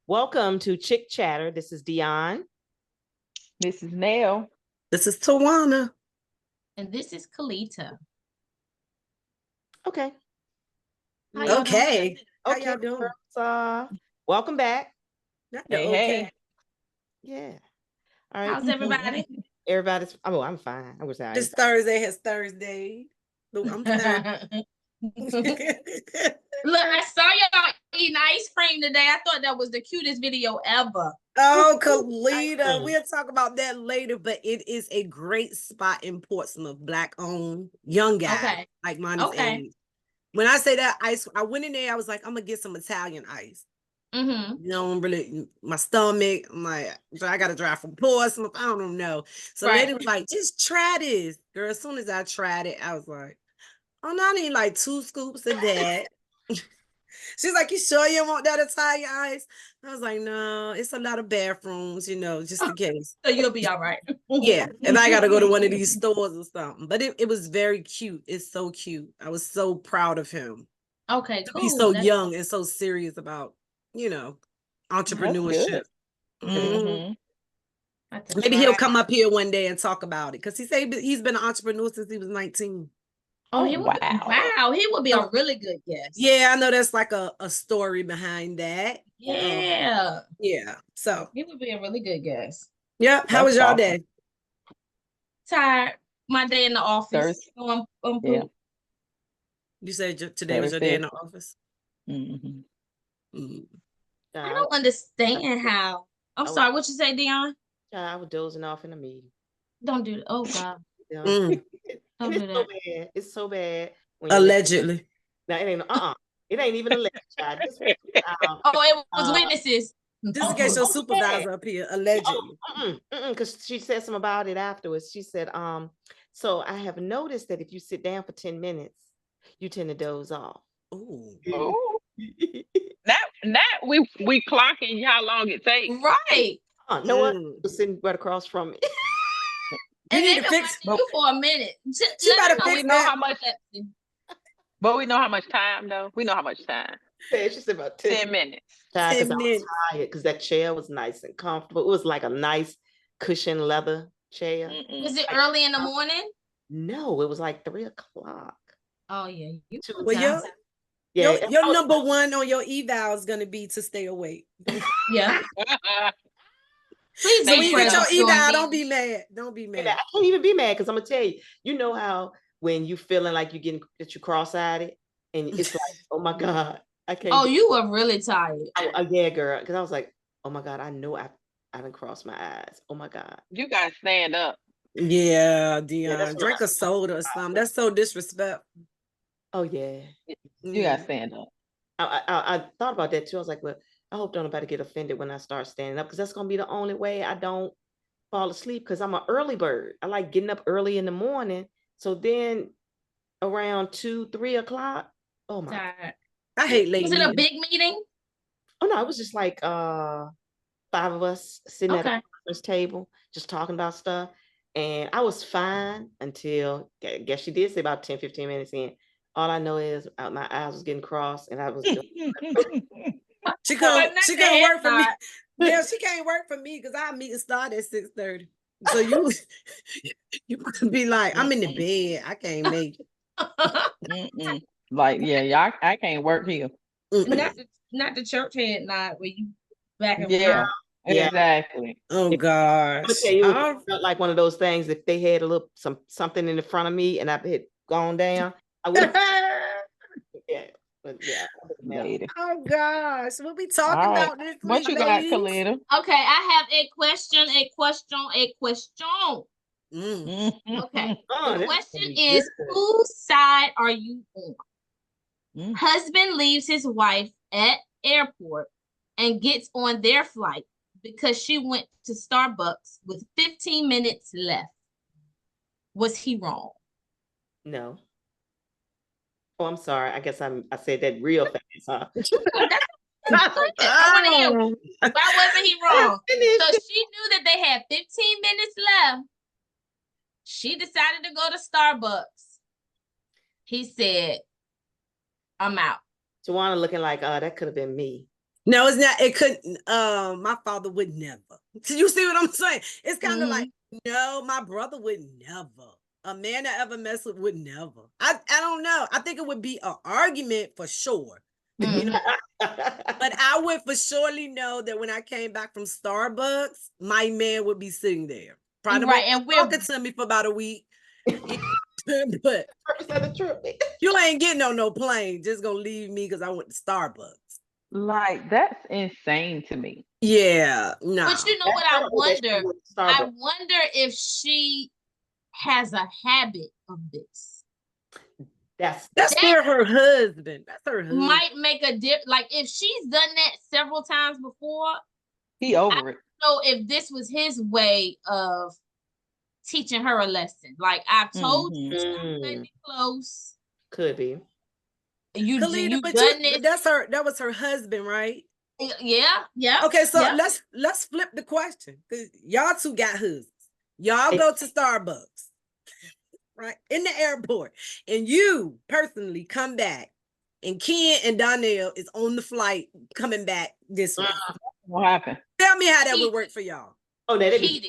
Welcome to Chick Chatter. This is Dion. This is Nell. This is Tawana. And this is Kalita. Okay. Okay. How y'all doing? Welcome back. Hey. Yeah. All right. How's everybody? Everybody's. Oh, I'm fine. I was sorry. This Thursday has Thursday. I'm fine. Look, I saw y'all eating ice cream today. I thought that was the cutest video ever. Oh, Kalita, we'll talk about that later, but it is a great spot in Portsmouth, Black-owned, young guy, Okay. like mine is age. When I say that ice, I went in there, I was like, I'm gonna get some Italian ice. Mm-hmm. You know, really, my stomach, I'm like, I gotta drive from Portsmouth, I don't know. So Right. lady was like, just try this. Girl, as soon as I tried it, I was like, oh, no, I need like 2 scoops of that. She's like, you sure you want that Italian ice? I was like, no, it's a lot of bathrooms, you know, just in case. So you'll be all right. Yeah, if I got to go to one of these stores or something. But it was very cute. It's so cute. I was so proud of him. Okay, To cool. be so young and so serious about, you know, entrepreneurship. Mm-hmm. Maybe he'll come up here one day and talk about it, because he said he's been an entrepreneur since he was 19. Oh, he would he would be a really good guest. Yeah, I know that's like a story behind that. Yeah. Yeah. So he would be a really good guest. Yeah. How was y'all day? Tired. My day in the office. Yeah. You said today was your day in the office? Mm-hmm. Mm. I don't understand how. I'm sorry, what you say, Dion? I was dozing off in a meeting. Don't do that. Oh, God. Don't do that. So bad. It's so bad. Allegedly. No, it ain't. It ain't even alleged. It was witnesses. Just in case your supervisor up here, allegedly. Because she said something about it afterwards. She said, so I have noticed that if you sit down for 10 minutes, you tend to doze off. Ooh. That we clocking how long it takes. Right. No one was sitting right across from me. And they fix you for a minute. She better we know how much. But we know how much time, though. We know how much time. Yeah, she said about 10 minutes. Because I was tired, because that chair was nice and comfortable. It was like a nice cushion leather chair. Was it early in the morning? No, it was like 3 o'clock. Oh yeah. Your number one on your eval is gonna be to stay awake. Yeah. Please, so when you get your eval, don't be mad. Don't be mad. I can't even be mad, because I'm gonna tell you, you know how when you feeling like you're getting that you cross-eyed and it's like, oh my God, I can't. Oh, you were really tired. Yeah, girl, because I was like, oh my God, I know I didn't cross my eyes. Oh my God. You gotta stand up. Yeah, Dion. Drink a soda or something. That's so disrespectful. Oh yeah. You gotta stand up. I thought about that too. I was like, well, I hope don't nobody get offended when I start standing up, because that's gonna be the only way I don't fall asleep, because I'm an early bird. I like getting up early in the morning. So then around 2, 3 o'clock. Oh my God. I hate late. Was it a big meeting? Oh no, it was just like 5 of us sitting at a conference table just talking about stuff. And I was fine until, I guess she did say about 10, 15 minutes in. All I know is my eyes was getting crossed and I was she couldn't work for me. Yeah, she can't work for me because our meeting started at 6:30. So you could be like, I'm in the bed. I can't make it. Like, yeah, I can't work here. Not the church head night where you back and forth. Yeah, exactly. Oh gosh. It felt like one of those things. If they had a little something in the front of me and I had gone down, I would. Oh gosh, what we talking about this week? What you got, Kalita? Okay, I have a question. Okay. The question is, whose side are you on? Husband leaves his wife at airport and gets on their flight because she went to Starbucks with 15 minutes left. Was he wrong? No. Oh, I'm sorry. I guess I said that real fast, huh? I want to hear. Why wasn't he wrong? So she knew that they had 15 minutes left. She decided to go to Starbucks. He said, I'm out. Tawana looking like, that could have been me. No, it's not. It couldn't. My father would never. You see what I'm saying? It's kind of like, no, my brother would never. A man that ever messed with would never. I don't know. I think it would be an argument for sure. You know, but I would for surely know that when I came back from Starbucks, my man would be sitting there. Probably Right, and we're talking to me for about a week. But you ain't getting on no plane. Just gonna leave me because I went to Starbucks. Like, that's insane to me. Yeah, no. But you know what I wonder? I wonder if she has a habit of this. That's her husband. That's her husband. Might make a dip. Like if she's done that several times before, he over it. So if this was his way of teaching her a lesson, like I've told you, stop cutting it close. Could be. You Khalida, done this. That was her husband, right? Yeah. Okay, so let's flip the question. Y'all two got husbands. Y'all go to Starbucks, right? In the airport. And you personally come back. And Ken and Donnell is on the flight coming back this way. What happened? Tell me how that would work for y'all. Oh, that'd be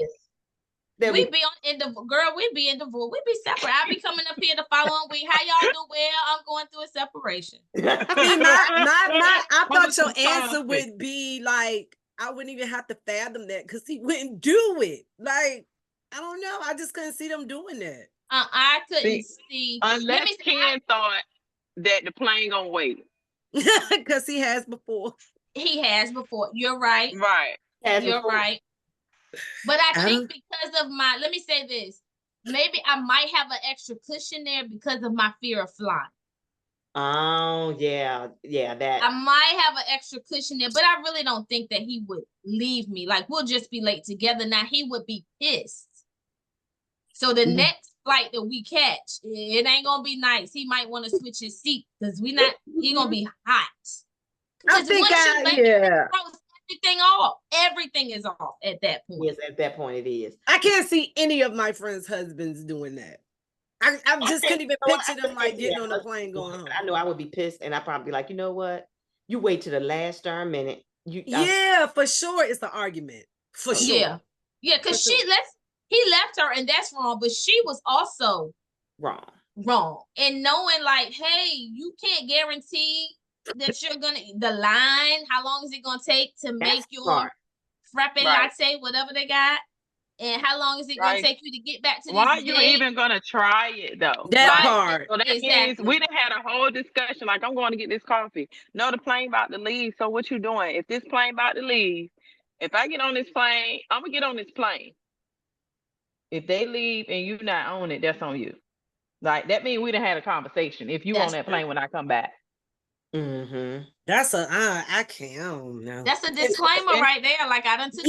we'd be in the divorce. We'd be separate. I'll be coming up here the following week. How y'all do? Well, I'm going through a separation. I thought your answer would be like, I wouldn't even have to fathom that because he wouldn't do it. Like, I don't know. I just couldn't see them doing that. I couldn't see. Unless Ken thought that the plane gonna wait. Because he has before. He has before. You're right. Right. You're right. But I think because of let me say this, maybe I might have an extra cushion there because of my fear of flying. Oh, yeah, that. I might have an extra cushion there, but I really don't think that he would leave me. Like, we'll just be late together. Now, he would be pissed. So the next flight that we catch, it ain't gonna be nice. He might want to switch his seat because he gonna be hot. I think everything off. Everything is off at that point. Yes, at that point it is. I can't see any of my friends' husbands doing that. I just couldn't even picture them like getting on a plane going home. I know I would be pissed, and I'd probably be like, you know what? You wait to the last darn minute. For sure, it's the argument. For sure. Yeah, because he left her, and that's wrong. But she was also wrong. And knowing like, hey, you can't guarantee that you're gonna how long is it gonna take to make your frappe latte, whatever they got, and how long is it gonna take you to get back to why are you even gonna try it though? That part. So that means we done had a whole discussion like, I'm going to get this coffee. No, the plane about to leave, so what you doing? If this plane about to leave, if I get on this plane, I'm gonna get on this plane. If they leave and you not on it, that's on you. Like, that means we done had a conversation. If you on that plane when I come back. That's I don't know. That's a disclaimer right there. Like, I done took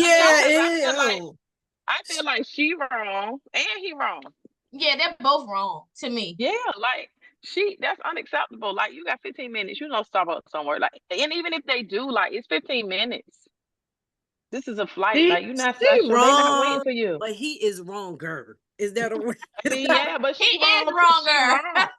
I feel like she wrong and he wrong. Yeah, they're both wrong to me. Yeah, like that's unacceptable. Like, you got 15 minutes, you know, Starbucks somewhere. Like, and even if they do, like, it's 15 minutes. This is a flight. Like, you're not special. They're not waiting for you. But he is wronger. Is that a word? Yeah, but he is wronger.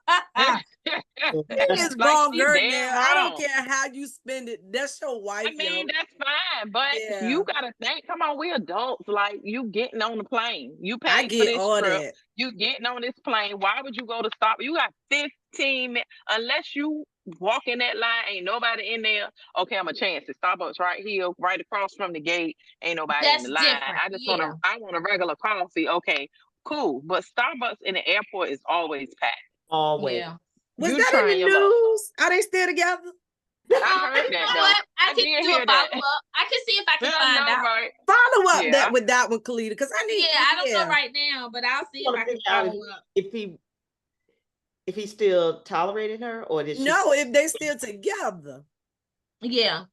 He is wronger now. I don't care how you spend it. That's your wife. I mean, that's fine, but you gotta think. Come on, we adults. Like, you getting on the plane. You paying for this trip. That. You getting on this plane. Why would you go to stop? You got 15 minutes. Unless you walk in that line, ain't nobody in there. Okay, I'm a chance. The Starbucks right here, right across from the gate. Ain't nobody in the line. Different. I want a regular coffee. Okay, cool. But Starbucks in the airport is always packed. Always. Yeah. Was that in the news? Are they still together? I heard that. I can do a follow-up. I can see if I can find out. Right. Follow up that with that one, Khalida, because I need. Yeah, I don't know right now, but I'll see if I can follow up. If he still tolerated her, or did she? No, if they still together. Yeah,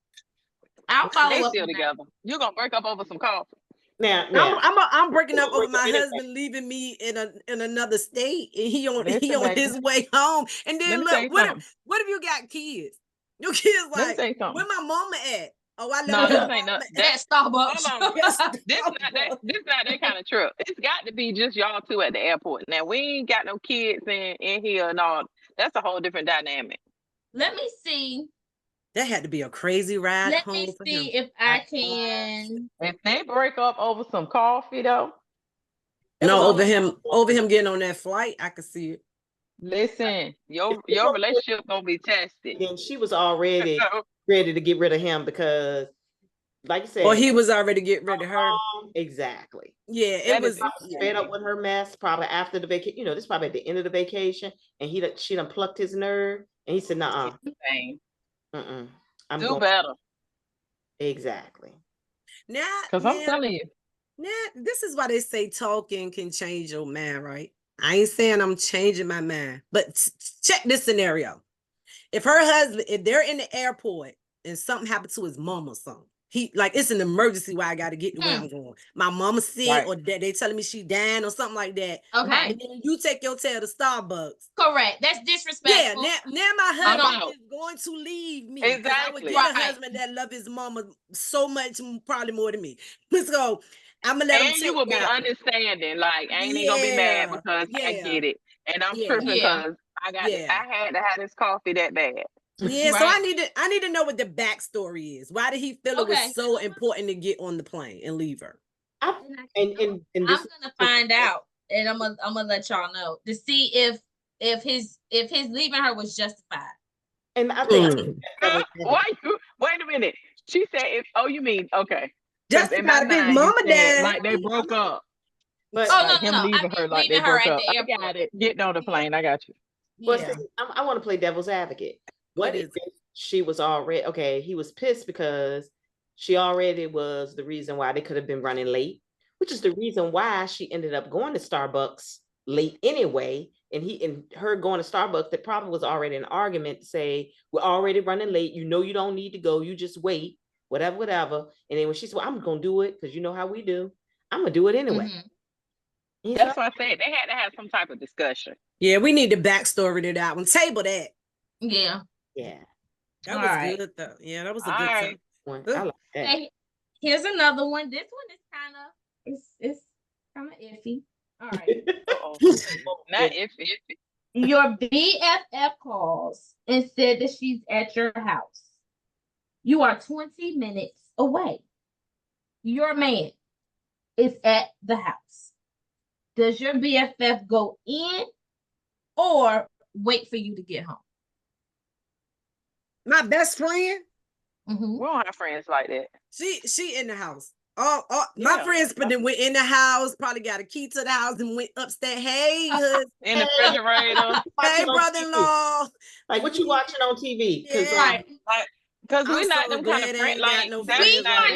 I'll follow up. Still together. You're gonna break up over some coffee. Now. I'm breaking up over my husband leaving me in another state, and he on his way home. And then look, what if you got kids? Your kids like, where my mama at? Oh, I love that Starbucks. This not that kind of trip. It's got to be just y'all two at the airport. Now, we ain't got no kids in here and all. That's a whole different dynamic. Let me see That had to be a crazy ride Let home me for see him. if I can. If they break up over some coffee though. No, over him getting on that flight, I could see it. Listen, your relationship gonna be tested. And she was already ready to get rid of him because, like you said, or he was already getting rid of her. Exactly. Yeah, it was fed up with her mess. Probably after the vacation, you know, this probably at the end of the vacation, and she done plucked his nerve, and he said, "Nuh-uh, I'm do better." Exactly. Now, because I'm telling you, now this is why they say talking can change your mind, right? I ain't saying I'm changing my mind, but check this scenario. If her husband, if they're in the airport and something happened to his mom or something, he like it's an emergency where I got to get to where I'm going. My mama sick, or they telling me she dying or something like that. Okay. And then you take your tail to Starbucks. Correct. That's disrespectful. Yeah. Now my husband is going to leave me. Exactly. I would get a husband that love his mama so much, probably more than me. So I'm gonna let him. And you will be understanding. Like, I ain't gonna be mad because I get it, and I'm tripping because I got it. I had to have this coffee that bad. Yeah, so I need to know what the backstory is. Why did he feel it was so important to get on the plane and leave her? I'm gonna find out, and I'm gonna let y'all know to see if his leaving her was justified. And I think wait a minute. She said, you mean okay? Justified his mama died. Like they broke up. But him leaving her like they broke up. I got it. Getting on the plane. I got you. But see, I want to play devil's advocate. What if she was already he was pissed because she already was the reason why they could have been running late, which is the reason why she ended up going to Starbucks late anyway. And her going to Starbucks, that probably was already an argument to say, we're already running late. You know, you don't need to go. You just wait, whatever. And then when she said, well, I'm going to do it because you know how we do. I'm going to do it anyway. Mm-hmm. That's what I said. They had to have some type of discussion. Yeah, we need the backstory to that one. Table that. Yeah. That was good though. Yeah, that was a good one. I like that. Hey, here's another one. This one is kind of iffy. All right. Not iffy. Your BFF calls and said that she's at your house. You are 20 minutes away. Your man is at the house. Does your BFF go in or wait for you to get home? My best friend. Mm-hmm. We don't have friends like that. She in the house. My friends went in the house, probably got a key to the house and went upstairs. Hey, in the refrigerator. Hey, brother-in-law. Like, what you watching on TV? Because we're not them kind of friends. Like,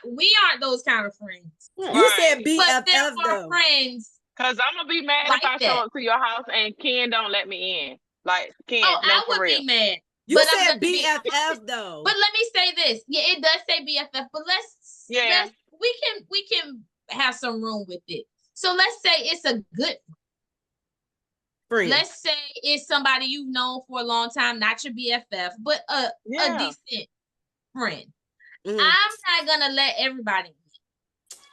we aren't those kind of friends. You said BFF though. Friends. Because I'm gonna be mad if I show up to your house and Ken don't let me in. Like, Ken, I would be mad. You said BFF though. But let me say this. Yeah, it does say BFF, but we can have some room with it. So let's say it's a good friend. Let's say it's somebody you've known for a long time, not your BFF, but a decent friend. I'm not gonna let everybody in.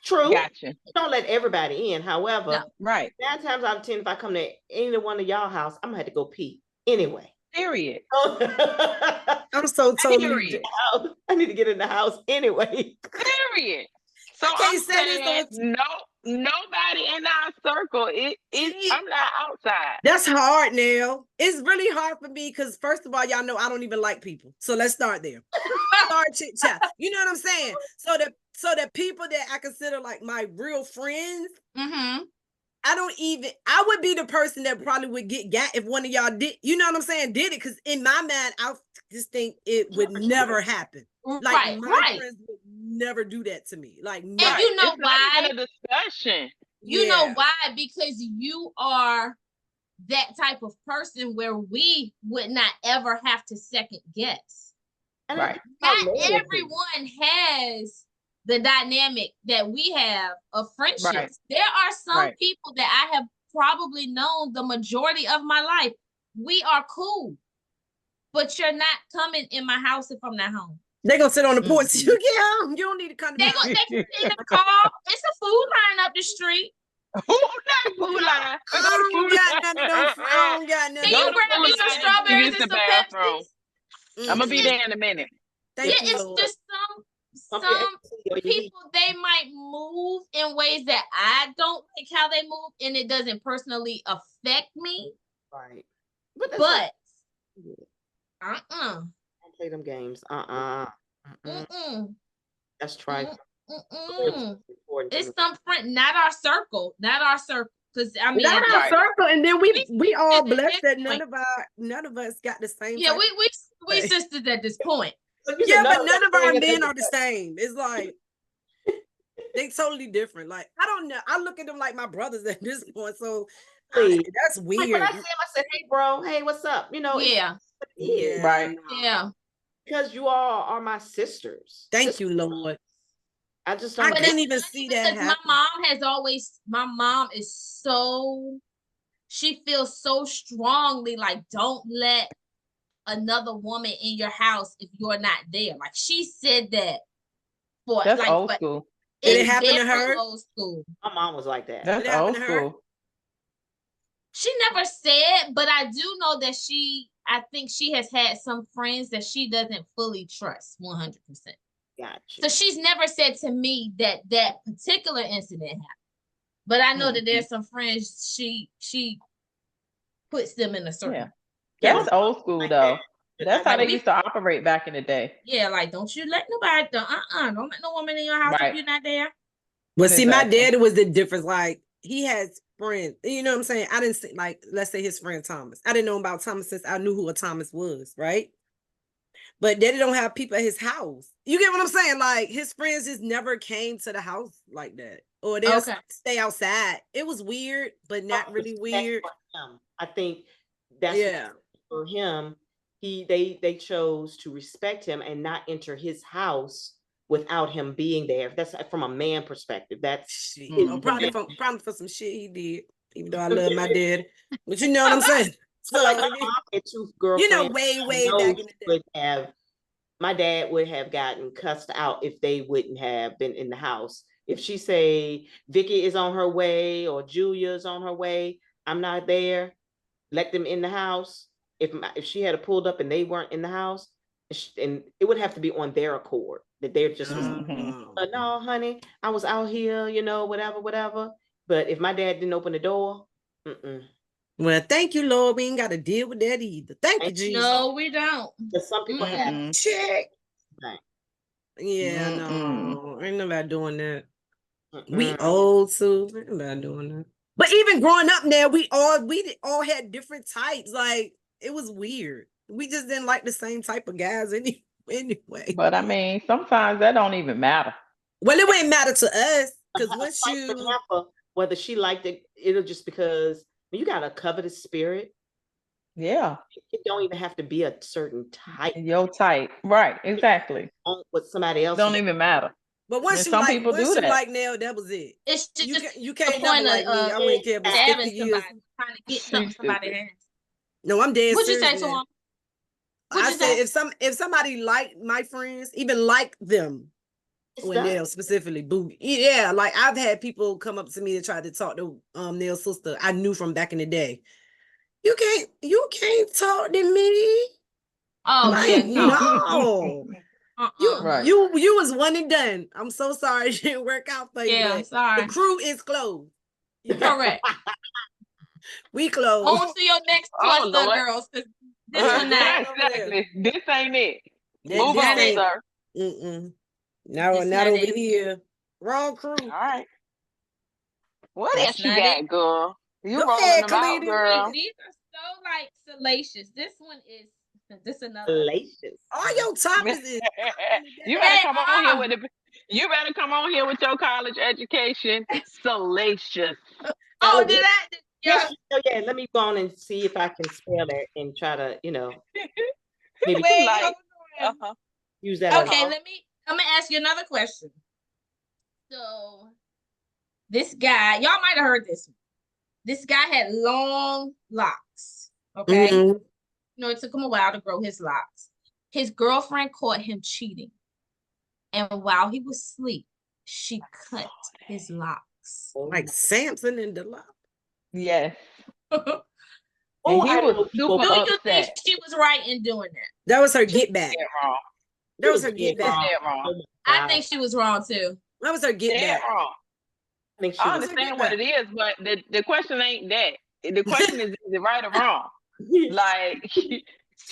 True. Gotcha. Don't let everybody in. However, 9 times out of 10, if I come to any one of y'all house, I'm gonna have to go pee anyway. Period. I'm so totally. I need to get in the house anyway. Period. So I'm saying nobody in our circle. I'm not outside. That's hard, Nell. It's really hard for me because first of all, y'all know I don't even like people. So let's start there. Start chit chat. You know what I'm saying? So the people that I consider like my real friends. Mm-hmm. I would be the person that probably would get got if one of y'all did, you know what I'm saying, did it. Because in my mind, I just think it would never happen. Like my friends would never do that to me. Like, and you know why? A discussion. You know why? Because you are that type of person where we would not ever have to second guess. Right. Not everyone has the dynamic that we have of friendships. Right. There are some people that I have probably known the majority of my life. We are cool, but you're not coming in my house if I'm not home. They're gonna sit on the porch. You get home. You don't need to come to They can sit in the car. It's a food line up the street. Who that food line? I don't got none of those. I don't got none. Can you grab me some strawberries and some Pepsi? I'm gonna be there in a minute. Thank you, Lord. Just some people, they might move in ways that I don't like how they move, and it doesn't personally affect me. Right. But don't play them games. That's trifling. It's some friend, not our circle. Because I mean, not our circle, and then we all blessed that none of us got the same. Yeah, we sisters at this point. Yeah, but none of our men are the same. It's like they totally different. Like I don't know. I look at them like my brothers at this point. So that's weird. Like when I see him, I said, "Hey, bro. Hey, what's up?" You know. Yeah. Right. Yeah. Because you all are my sisters. Thank you, Lord. I just don't. I didn't even see that. My mom is so. She feels so strongly like don't let another woman in your house if you're not there. Like she said that that's like old school. Did it happen to her? Old school. My mom was like that. That's old school. She never said, but I do know that I think she has had some friends that she doesn't fully trust 100%. Gotcha. So she's never said to me that particular incident happened. But I know that there's some friends she puts them in a certain. Yeah. That's old school though. That's how they used to operate back in the day. Yeah, like don't you let nobody don't let no woman in your house if you're not there. Well, see, my dad was the difference. Like he has friends, you know what I'm saying? I didn't see, like, let's say his friend Thomas. I didn't know about Thomas since I knew who a Thomas was, right? But Daddy don't have people at his house. You get what I'm saying? Like his friends just never came to the house like that. Or they'll stay outside. It was weird, but not really weird. I think that's for him. They chose to respect him and not enter his house without him being there. That's from a man perspective. That's probably for some shit he did. Even though I love my dad, but you know what I'm saying. So like my mom had two girlfriends. You know, way back in the day. My dad would have gotten cussed out if they wouldn't have been in the house. If she say Vicky is on her way or Julia is on her way, I'm not there. Let them in the house. If she had pulled up and they weren't in the house, and it would have to be on their accord that they're just no, honey, I was out here, you know, whatever. But if my dad didn't open the door, Well, thank you, Lord. We ain't got to deal with that either. Thank you, Jesus. No, we don't. But some people have check. Yeah, no, ain't nobody doing that. We old too. Ain't nobody doing that. But even growing up now, we all had different types. Like it was weird. We just didn't like the same type of guys anyway. But I mean, sometimes that don't even matter. Well, it wouldn't matter to us because once whether she liked it, it'll just because you got a covetous spirit. Yeah. It don't even have to be a certain type. Your type. Right. Exactly. What somebody else don't even matter. But once some people do that. Like now, that was it. It's just you can't never like me. I wouldn't care about 50 years. Trying to get something somebody has. No, I'm dead What'd serious. You say to him? I said if somebody liked my friends, even like them, Nell specifically, yeah, like I've had people come up to me and try to talk to Nell's sister. I knew from back in the day. You can't talk to me. Oh like, no. You was one and done. I'm so sorry it didn't work out for you. Yeah, sorry. The crew is closed. Correct. We closed. On to your next cluster, girls. This one exactly. This ain't it. Move on, sir. Now over here. Wrong crew. All right. What else you got, girl? You rolling them out, girl. These are so like salacious. This one is another salacious. All your topics is you better come on here with you better come on here with your college education. Salacious. Oh, did I? Yeah. Let me go on and see if I can spell it and try to, maybe use that. Okay, I'm gonna ask you another question. So this guy, y'all might have heard this one. This guy had long locks. Okay. It took him a while to grow his locks. His girlfriend caught him cheating. And while he was asleep, she cut his locks. Like Samson in Delilah. Yes. And he was super Do you upset. think she was right in doing that? That was her get back. Wrong. That was her get back. Wrong. I think she was wrong too. That was her get back. Wrong. I understand what it is, but the question ain't that. The question is it right or wrong? Like,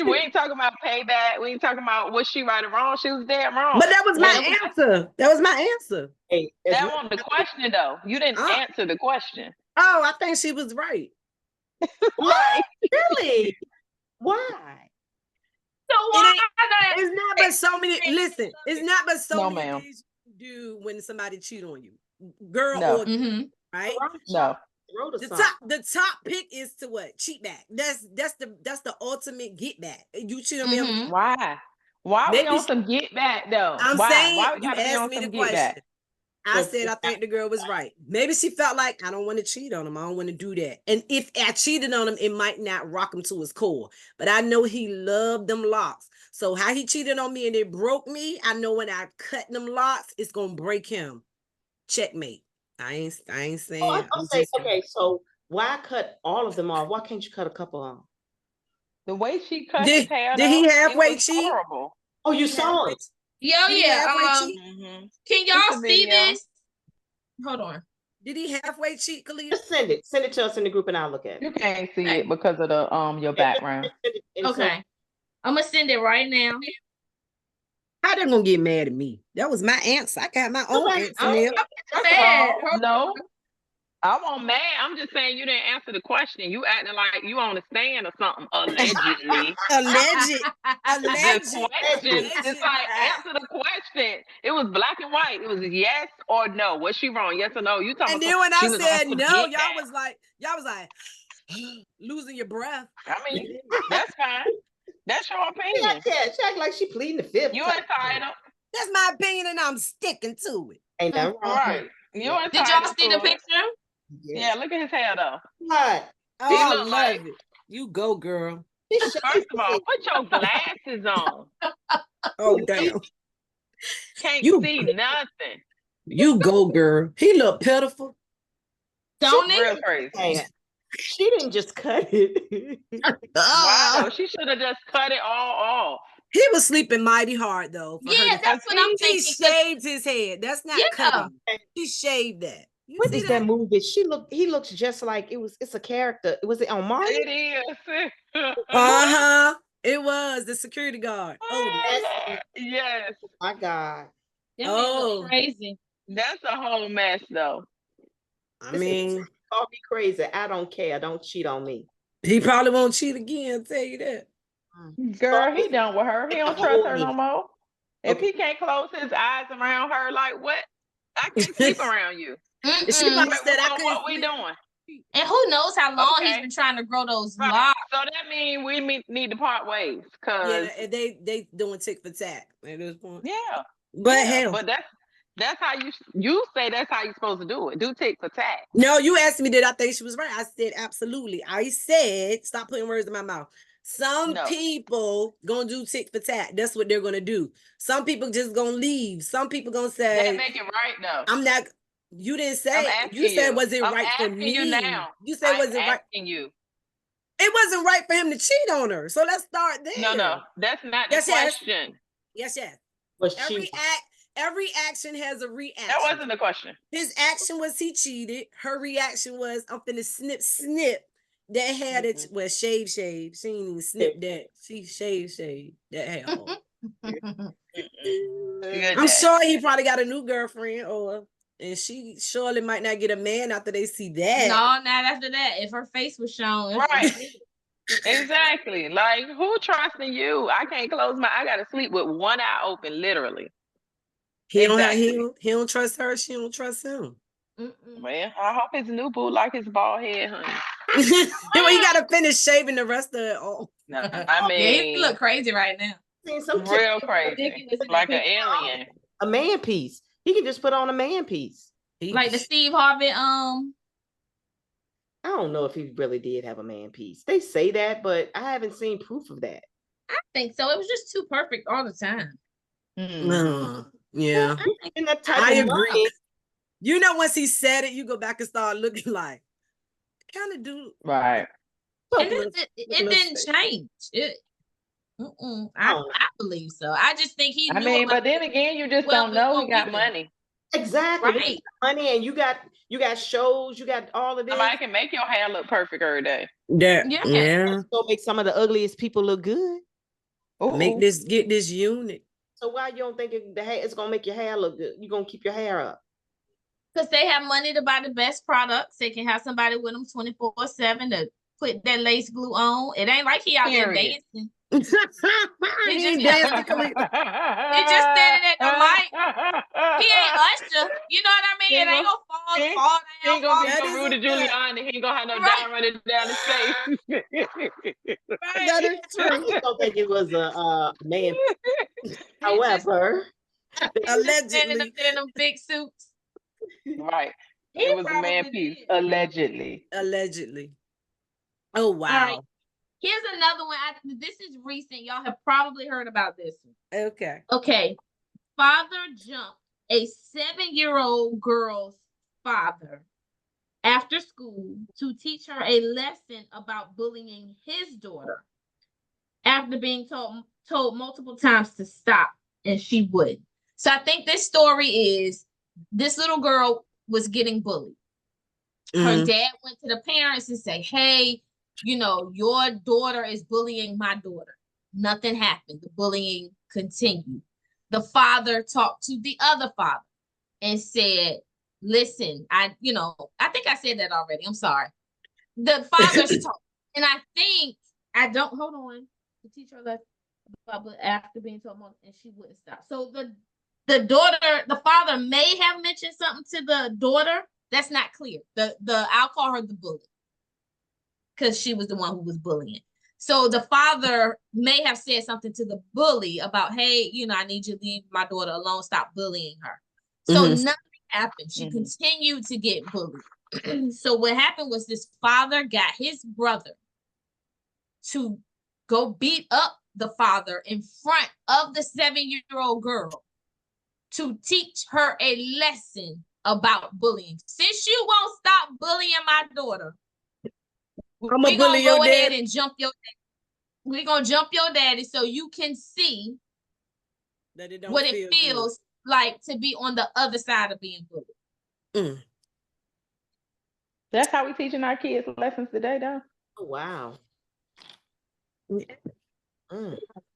we ain't talking about payback. We ain't talking about was she right or wrong. She was dead wrong. But that was my answer. That was my answer. Hey, that wasn't the question, though. You didn't answer the question. Oh, I think she was right. What? Really? Why? So why? It's not but so many. Listen, it's not but so many ma'am. things you do when somebody cheat on you, girl or right? No. The top pick is to what? Cheat back. That's the ultimate get back. You cheat on me. Why? Why we on some get back though? I'm saying why we you asked me the question. I said I think the girl was right. Maybe she felt like I don't want to cheat on him. I don't want to do that. And if I cheated on him, it might not rock him to his core. But I know he loved them locks. So how he cheated on me and it broke me, I know when I cut them locks, it's gonna break him. Checkmate. I ain't saying. Okay, so why cut all of them off? Why can't you cut a couple off? The way she cut his hair, did he halfway cheat? Horrible. Oh, you saw it. Yeah. Can y'all see this? Hold on. Did he halfway cheat, Khalid? Just send it to us in the group and I'll look at it. You can't see it because of the your background. Okay. I'm gonna send it right now. How they gonna get mad at me? That was my answer. I got my own answer. No, I won't mad. I'm just saying you didn't answer the question. You acting like you on the stand or something. Allegedly. Alleged. The question. It's like answer the question. It was black and white. It was yes or no. Was she wrong? Yes or no? You talking? And then when I said no, y'all was like losing your breath. I mean, that's fine. That's your opinion. Yeah, she act like she pleading the fifth. You entitled. That's my opinion, and I'm sticking to it. Ain't that right? You entitled. Did y'all see the picture? Yeah, look at his hair though. What? Oh, I love it. You go, girl. First of all, put your glasses on. Oh, damn. Can't see nothing. You go, girl. He look pitiful. Don't real crazy. She didn't just cut it. Wow, she should have just cut it all off. He was sleeping mighty hard though. Yeah, that's what I'm thinking. He shaved his head. That's not cutting. He shaved that. What is that movie? He looks just like it's a character. Was it on Martin? It is. It was the security guard. Oh yes. My God. That crazy. That's a whole mess though. I mean, call me crazy. I don't care. Don't cheat on me. He probably won't cheat again, I'll tell you that. Girl, he done with her. He don't trust her no more. If he can't close his eyes around her, like what? I can't sleep around you. She probably said, what we doing? And who knows how long he's been trying to grow those locks. So that means we need to part ways. Cause they doing tick for tack at this point. Yeah. But hell. But that's how you say that's how you're supposed to do it. Do tick for tack. No, you asked me did I think she was right. I said absolutely. I said stop putting words in my mouth. Some people gonna do tick for tack. That's what they're gonna do. Some people just gonna leave. Some people gonna say they make it right though. I'm not. You didn't say. You said was it right for me? You now. You said was it right? You. It wasn't right for him to cheat on her. So let's start there. No, that's not the question. Yes. Was every action has a reaction. That wasn't the question. His action was he cheated. Her reaction was I'm finna snip. That hair that was shave. She ain't even snip that. She shave that hair off. I'm sure he probably got a new girlfriend and she surely might not get a man after they see that. No, not after that. If her face was shown. Right. Exactly. Like who trusting you? I can't close I gotta sleep with one eye open, literally. He don't trust her, she don't trust him. Well, I hope his new boo like his bald head, honey. You gotta finish shaving the rest of it off. No, I mean, he look crazy right now. Real crazy, like an alien. A man piece. He can just put on a man piece, like the Steve Harvey. I don't know if he really did have a man piece. They say that, but I haven't seen proof of that. I think so. It was just too perfect all the time. Yeah, I agree. You know, once he said it, you go back and start looking like, kind of do right. It didn't change. I believe so. I just think he knew. But then again, you just don't know. He got money. Exactly. Right. Money, and you got shows, you got all of this. Somebody can make your hair look perfect every day. Yeah. So make some of the ugliest people look good. Get this unit. So why you don't think it's gonna make your hair look good? You're gonna keep your hair up. Because they have money to buy the best products. They can have somebody with them 24/7 to put that lace glue on. It ain't like he out there dancing. He just standing at the mic. He ain't Usher. You know what I mean? It ain't gonna fall down. He ain't gonna be no Rudy Giuliani. He ain't gonna have no dime running down his face. That is true. I don't think it was a man. However, allegedly in them big suits. Right. It was a man piece. Allegedly. Oh wow. All right. Here's another one. This is recent. Y'all have probably heard about this one. Okay. Father jumped a 7-year-old girl's father after school to teach her a lesson about bullying his daughter after being told multiple times to stop, and she would. So I think this story is this little girl was getting bullied. Her dad went to the parents and said, hey, your daughter is bullying my daughter. Nothing happened. The bullying continued. The father talked to the other father and said, listen, I think I said that already. I'm sorry. The father's talk. And hold on. The teacher left after being told, and she wouldn't stop. So the father may have mentioned something to the daughter. That's not clear. I'll call her the bully, because she was the one who was bullying. So the father may have said something to the bully about, hey, I need you to leave my daughter alone. Stop bullying her. So nothing happened. She continued to get bullied. So what happened was this father got his brother to go beat up the father in front of the 7-year-old girl to teach her a lesson about bullying. Since you won't stop bullying my daughter, we're gonna go ahead and jump your daddy. We're gonna jump your daddy so you can see that it feels like to be on the other side of being bullied. That's how we teaching our kids lessons today, though. Oh, wow.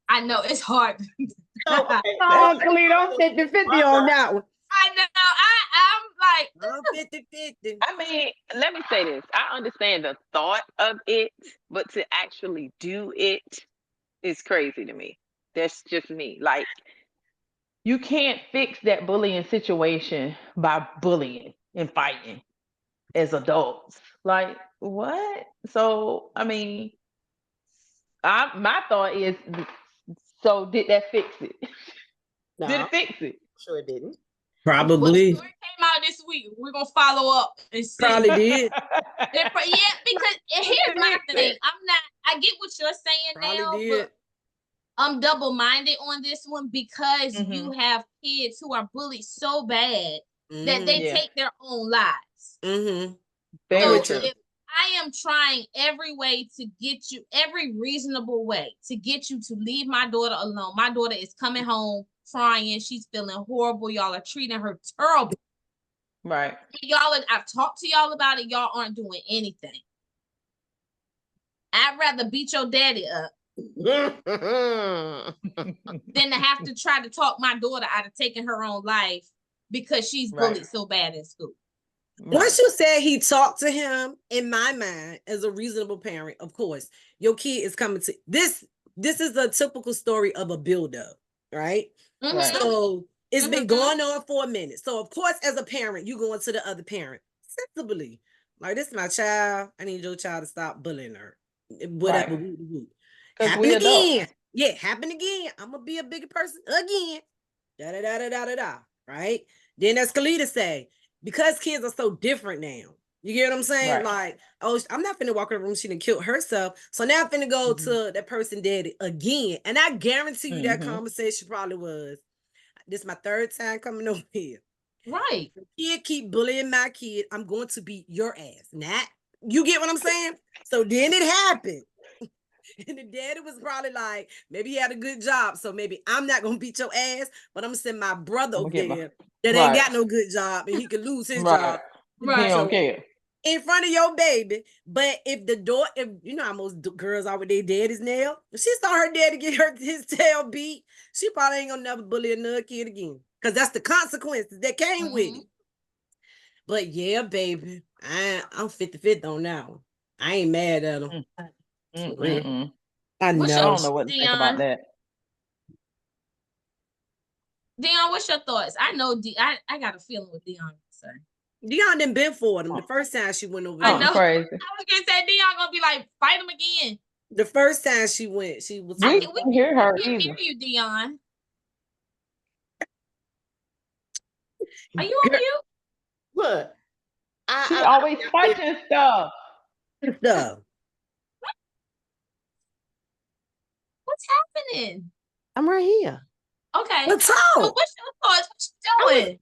I know it's hard. Don't 50-50 on that one. I know. I'm like 50-50. I mean, let me say this. I understand the thought of it, but to actually do it is crazy to me. That's just me. Like, you can't fix that bullying situation by bullying and fighting as adults. Like, what? So, I mean, my thought is, so did that fix it? No, did it fix it? Sure it didn't. Probably. Well, the story came out this week. We're gonna follow up and see. Probably did. Yeah, because here's my thing. I get what you're saying Probably now, but I'm double-minded on this one because you have kids who are bullied so bad that they take their own lives. Very true. If I am trying every way to get you, every reasonable way to get you to leave my daughter alone. My daughter is coming home crying. She's feeling horrible. Y'all are treating her terrible. Right. I've talked to y'all about it. Y'all aren't doing anything. I'd rather beat your daddy up than to have to try to talk my daughter out of taking her own life because she's bullied so bad in school. Once you said he talked to him, in my mind, as a reasonable parent, of course, your kid is coming to this. This is a typical story of a build-up, right? So it's been going on for a minute. So of course, as a parent, you go into the other parent sensibly. Like, this is my child. I need your child to stop bullying her. Whatever. Happen again. Yeah, happen again. I'm gonna be a bigger person again. Da. Right? Then as Kalita say, because kids are so different now. You get what I'm saying? Like, oh, I'm not finna walk in the room. She done killed herself. So now I'm finna go to that person daddy again. And I guarantee you that conversation probably was, this is my third time coming over here. Right. If kid keep bullying my kid, I'm going to beat your ass. Not You get what I'm saying? So then it happened. And the daddy was probably like, maybe he had a good job, so maybe I'm not gonna beat your ass, but I'm gonna send my brother over there that ain't got no good job and he could lose his job. Right. He don't care. In front of your baby. But if you know how most girls are with their daddy's nail, if she saw her daddy get his tail beat, she probably ain't gonna never bully another kid again. Because that's the consequences that came with it. But yeah, baby, I'm 50-50 on that one. I ain't mad at him. I know. I don't know what to think about that. Dion, what's your thoughts? I know I got a feeling with Dion. So. Dion done been for them the first time she went over there. I know. Crazy. I was gonna say Dion gonna be like, fight him again. The first time she went, she was. We can hear her. We can hear you, Dion. Are you on mute? What? She always fighting stuff. What's happening? I'm right here. Okay. What's up? So what's your thoughts? What you doing?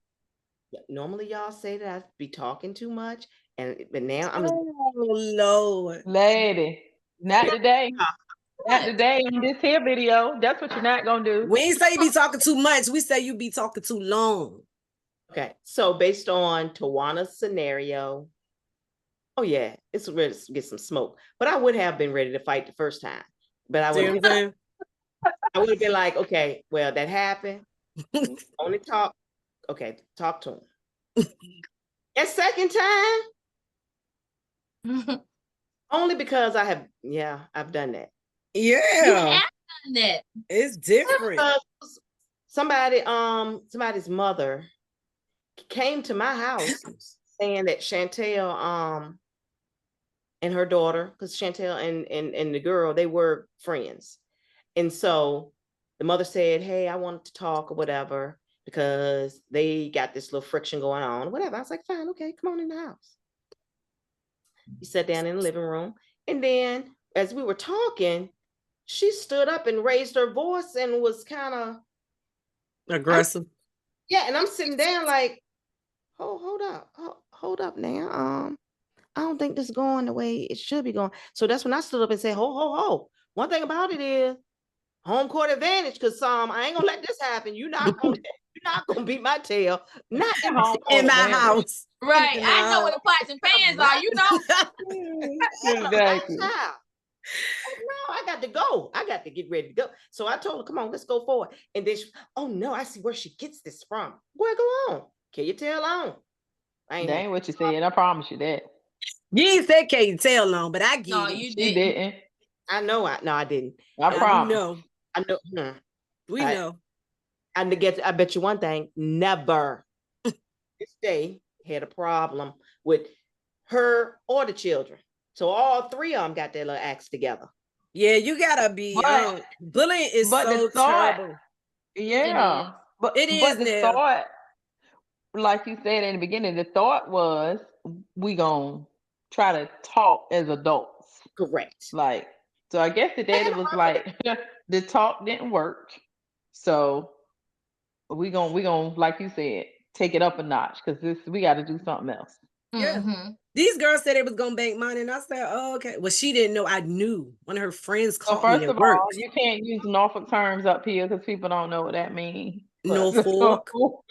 Normally y'all say that I be talking too much, but now I'm. Oh Lord, lady, not today. Not today in this here video. That's what you're not gonna do. We ain't say you be talking too much. We say you be talking too long. Okay, so based on Tawana's scenario, oh yeah, it's ready to get some smoke. But I would have been ready to fight the first time. But I would have been like, okay, well, that happened. Only talk. Okay, talk to him. And second time, only because I've done that. Yeah, you have done that. It's different. Somebody's mother came to my house saying that Chantel and her daughter, because Chantel and the girl, they were friends. And so the mother said, hey, I wanted to talk or whatever, because they got this little friction going on, whatever. I was like, fine, okay, come on in the house. He sat down in the living room. And then as we were talking, she stood up and raised her voice and was kind of aggressive. And I'm sitting down like, hold up now. I don't think this is going the way it should be going. So that's when I stood up and said, ho. One thing about it is home court advantage, because I ain't gonna let this happen. You're not gonna beat my tail. Not in my house. Right. I know what the pots and pans are, you know. Exactly. No, I got to go. I got to get ready to go. So I told her, come on, let's go forward. And then oh no, I see where she gets this from. Boy, go on. Can you tell on? That ain't what you said. I promise you that. You ain't said can you tell on, but I get no, it. You didn't. I know. I didn't. I promise. I know. We know. I bet you one thing. Never this day had a problem with her or the children. So all three of them got their little acts together. Yeah, you gotta be. Bullying is so terrible. Yeah, but the thought, like you said in the beginning, the thought was we gonna try to talk as adults. Correct. Like, so I guess the daddy was like, the talk didn't work, so we gonna like you said, take it up a notch, because we got to do something else. Yeah. Mm-hmm. These girls said they was gonna bank money, and I said, "Oh, okay." Well, she didn't know. I knew. One of her friends called me at work. First of all, you can't use Norfolk terms up here because people don't know what that means. Norfolk. So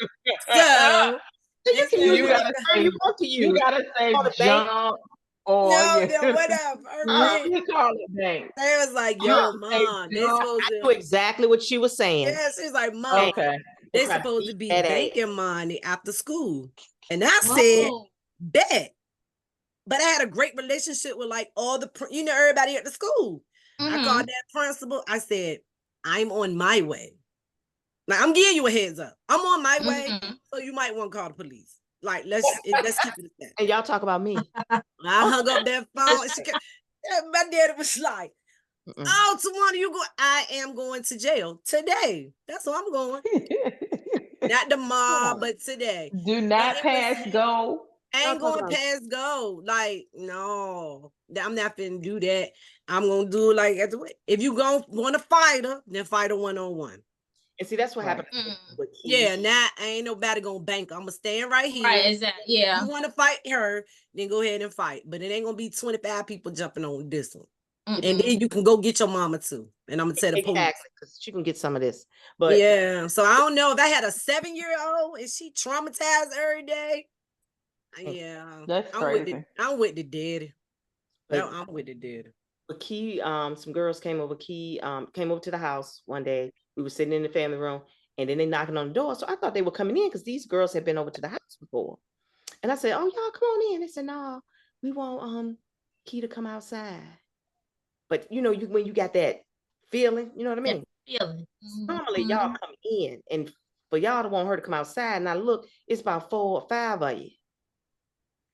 you can use whatever you want to use. You gotta say jump or whatever. You call it bank. They was like, "Yo, mom, they supposed to." I knew exactly what she was saying. Yeah, she's like, "Mom, okay, they supposed to be banking money after school," and I said, "Bet." But I had a great relationship with like all the, everybody at the school. Mm-hmm. I called that principal. I said, I'm on my way. Like, I'm giving you a heads up. I'm on my way. So you might want to call the police. Like, let's keep it at that. And y'all talk about me. I hung up that phone. My daddy was like, oh, Tawana, I am going to jail today. That's where I'm going. Not tomorrow, but today. Do not pass go. I ain't going past go. Like, no, I'm not finna do that. I'm gonna do it like if you want to fight her, then fight her one-on-one. And see, that's what happened. Yeah, now ain't nobody gonna bank. I'm gonna stand right here. Right, exactly. Yeah. You want to fight her, then go ahead and fight. But it ain't gonna be 25 people jumping on this one. And then you can go get your mama too. And I'm gonna tell the police. Because she can get some of this. But yeah, so I don't know if I had a 7-year-old, is she traumatized every day? Yeah, that's crazy. I'm with the daddy. I'm with the daddy. But Key, some girls came over to the house one day. We were sitting in the family room, and then they knocking on the door. So I thought they were coming in because these girls had been over to the house before. And I said, "Oh, y'all come on in." They said, "No, we want Key to come outside." But you know, when you got that feeling, you know what I mean? Feeling. Normally y'all come in, and for y'all to want her to come outside. And I look, it's about 4 or 5 of you.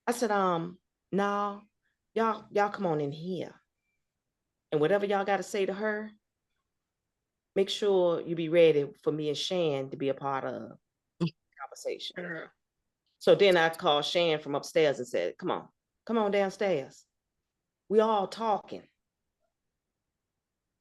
I said, no, y'all come on in here. And whatever y'all got to say to her, make sure you be ready for me and Shan to be a part of the conversation. So then I called Shan from upstairs and said, come on downstairs. We all talking.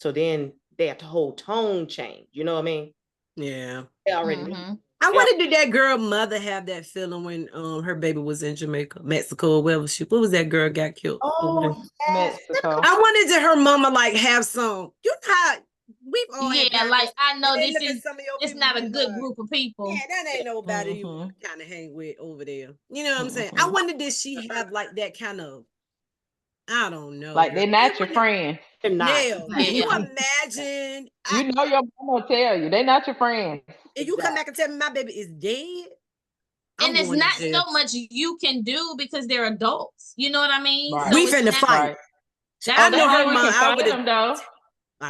So then they have the whole tone change. You know what I mean? Yeah. They already knew. I wonder, did that girl mother have that feeling when her baby was in Jamaica, Mexico, or wherever what was that girl got killed? Oh, yes. Mexico. I wondered, did her mama like have some, you know how we've all like I know this is it's not a good group of people. Yeah, that ain't nobody you kind of hang with over there. You know what I'm saying? I wonder, did she have like that kind of, I don't know. Like they're not your friend. They're not. You imagine. You know your mama will tell you. They're not your friends. If you come back and tell me my baby is dead. And it's not so much you can do because they're adults. You know what I mean? Right. So we finna fight. I know her mom. Fight them though.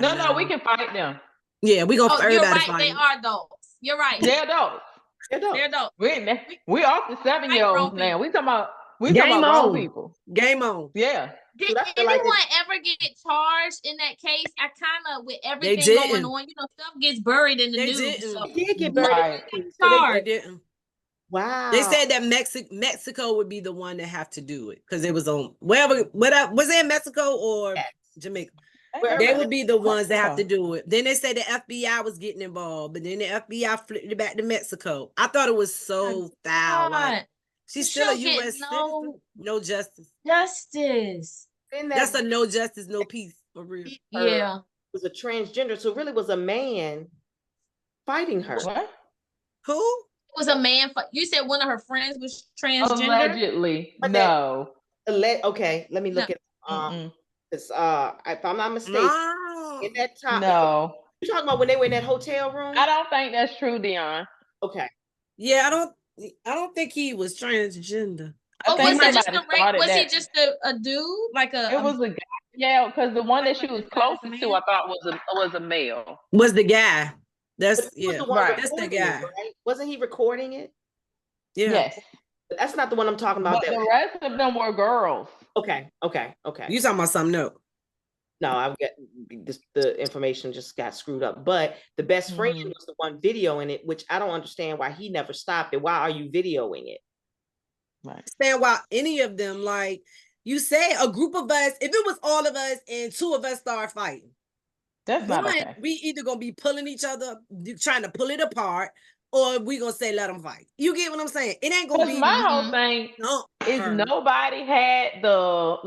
No, we can fight them. Yeah, we gonna you're right. They are adults. You're right. They're adults. They're adults. We off the 7-year-olds now. We talking about grown people. Game on. Yeah. Did anyone ever get charged in that case? I kind of, with everything going on, you know, stuff gets buried in the news. So. They did get buried. They didn't. Wow. They said that Mexico would be the one that have to do it because it was on wherever was it in Mexico or Jamaica? They would be the ones that have to do it. Then they said the FBI was getting involved, but then the FBI flipped it back to Mexico. I thought it was so foul. Like, she's still a U.S. citizen. No justice. That's a no justice, no peace for real. Yeah. It was a transgender, so it really was a man fighting her. What? Who? It was a man. You said one of her friends was transgender? Allegedly. No. Okay, let me look at if I'm not mistaken, in that time. No. You talking about when they were in that hotel room? I don't think that's true, Dion. Okay. Yeah, I don't think he was transgender. Was he just a dude? Like it was a guy. Yeah, because the one that she was closest to, I thought was a male. Was the guy. That's right. That's the guy. Right? Wasn't he recording it? Yeah. Yes. That's not the one I'm talking about. But the rest of them were girls. Okay. You talking about something else? No, I get the information just got screwed up. But the best friend was the one videoing it, which I don't understand why he never stopped it. Why are you videoing it? Right. Understand why any of them, like you say, a group of us, if it was all of us and 2 of us start fighting, that's not okay. We either gonna be pulling each other, trying to pull it apart, or we gonna say let them fight. You get what I'm saying? It ain't gonna be. My whole thing is nobody had the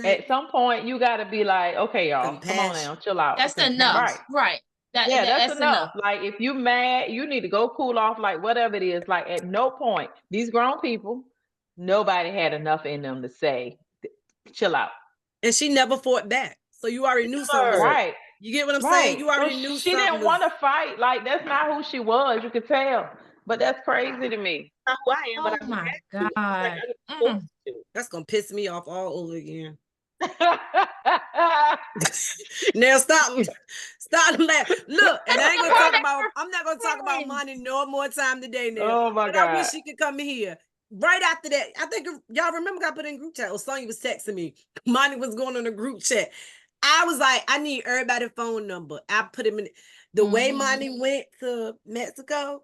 at some point you got to be like, okay, y'all, come on now, chill out. That's enough, right? That's enough. Like if you mad, you need to go cool off. Like whatever it is. Like at no point these grown people, nobody had enough in them to say, chill out. And she never fought back, so you already knew something, right? You get what I'm saying? You already knew she didn't want to fight. Like that's not who she was. You could tell. But that's crazy to me. Not who I am, oh my God. That's gonna piss me off all over again. Now stop laughing. Look, and I'm not gonna talk about money no more time today now. Oh my God. I wish she could come here. Right after that, I think y'all remember I put in group chat, or Sonya was texting me. Money was going on a group chat. I was like, I need everybody's phone number. I put him in the way Monty went to Mexico.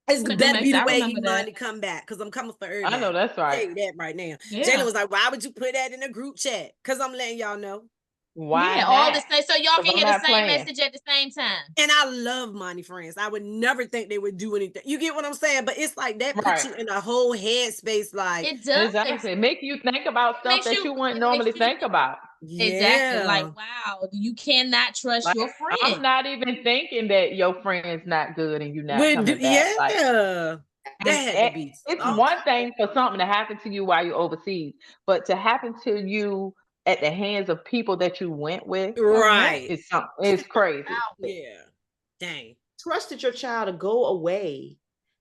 It's better be the way Monty come back, because I'm coming for everybody. I know that's right. Say that right now. Yeah. Jalen was like, why would you put that in a group chat? Because I'm letting y'all know. Why? Yeah, all the same. So y'all can hear the same message at the same time. And I love Monty Friends. I would never think they would do anything. You get what I'm saying? But it's like that puts you in a whole headspace. Like it does. Exactly. Make you think about stuff that you wouldn't normally think about. Exactly. Like, wow, you cannot trust your friend. I'm not even thinking that your friend's not good and you're not coming back. Yeah. Like, it's one thing for something to happen to you while you're overseas, but to happen to you at the hands of people that you went with, right? It's crazy. Yeah. Dang. Trusted your child to go away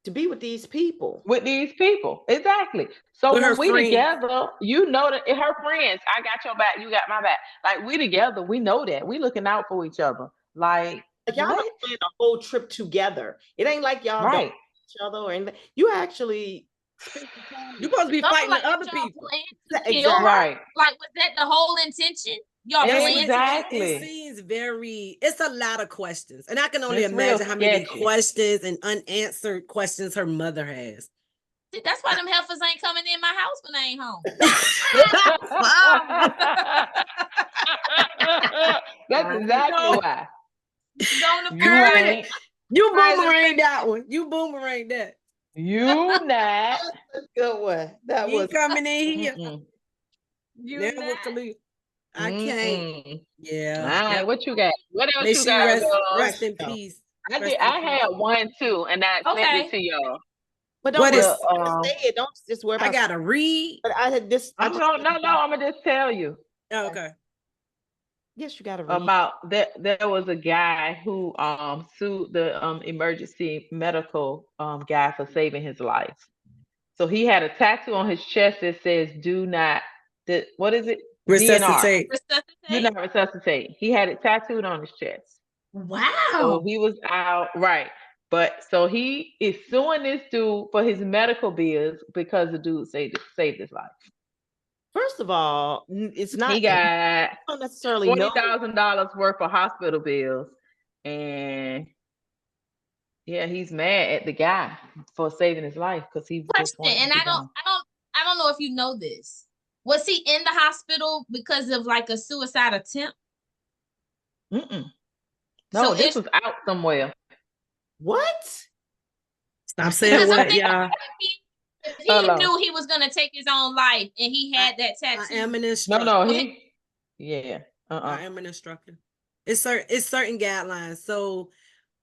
to be with these people. Exactly. So when we together, you know that her friends, I got your back, you got my back. Like, we together, we know that. We looking out for each other. Like y'all plan a whole trip together. It ain't like y'all don't each other or anything. You actually you're supposed to be fighting with other people. Exactly. Right. Like, was that the whole intention? Y'all exactly. It seems it's a lot of questions. And I can only imagine how many questions and unanswered questions her mother has. That's why them heifers ain't coming in my house when I ain't home. That's exactly why. You boomerang that one. You boomerang that. You not. Good one. That was coming in here. I can't. Yeah. All right. What you got? What else you got? Rest in peace. I had one too, and I sent it to y'all. But don't say it. Don't just worry about I gotta read. But I had this. No. I'm gonna just tell you. Oh, okay. Yes, you gotta read. About that. There was a guy who sued the emergency medical guy for saving his life. So he had a tattoo on his chest that says "Do not." What is it? Resuscitate. Do not resuscitate. He had it tattooed on his chest. Wow. So he was out, right. But so he is suing this dude for his medical bills because the dude saved his life. First of all, it's not. He got don't necessarily $20,000 worth of hospital bills, and yeah, he's mad at the guy for saving his life because he just wanted and I don't know if you know this. Was he in the hospital because of like a suicide attempt? No, so this was out somewhere. What? Stop saying what, y'all. He knew he was gonna take his own life, and he had that tattoo. I am an instructor. No, I am an instructor. It's certain guidelines. So,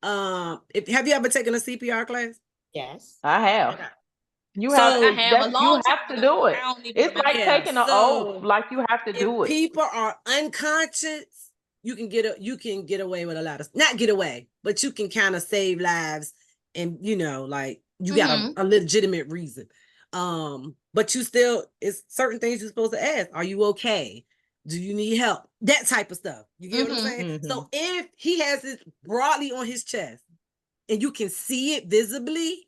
have you ever taken a CPR class? Yes, I have. Okay. You have to do it. It's like taking an oath. Like, you have to do it. People are unconscious. You can get away with a lot of, not get away, but you can kind of save lives, and you got a legitimate reason. But you still, it's certain things you're supposed to ask. Are you okay? Do you need help? That type of stuff. You get what I'm saying? So if he has it broadly on his chest and you can see it visibly,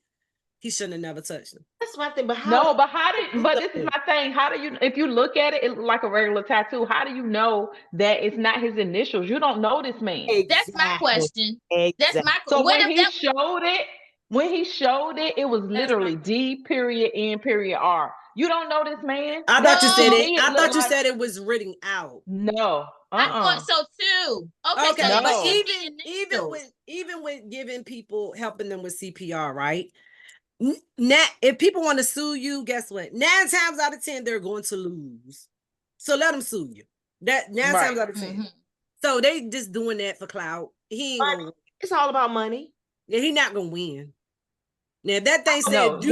he shouldn't have never touched him. That's my thing. But this is my thing. How do you, if you look at it, it looks like a regular tattoo. How do you know that it's not his initials? You don't know this man. Exactly. That's my question. Exactly. That's my question. So when he showed it, it was literally D.N.R. You don't know this man? I thought you said it. I thought you said it was written out. No. I thought so too. Okay. So, but even with giving people, helping them with CPR, right? Now, if people want to sue you, guess what? 9 times out of 10, they're going to lose. So let them sue you. That 9 times out of 10. So they just doing that for clout. He ain't gonna. It's all about money. Yeah, he's not gonna win. Now if that thing said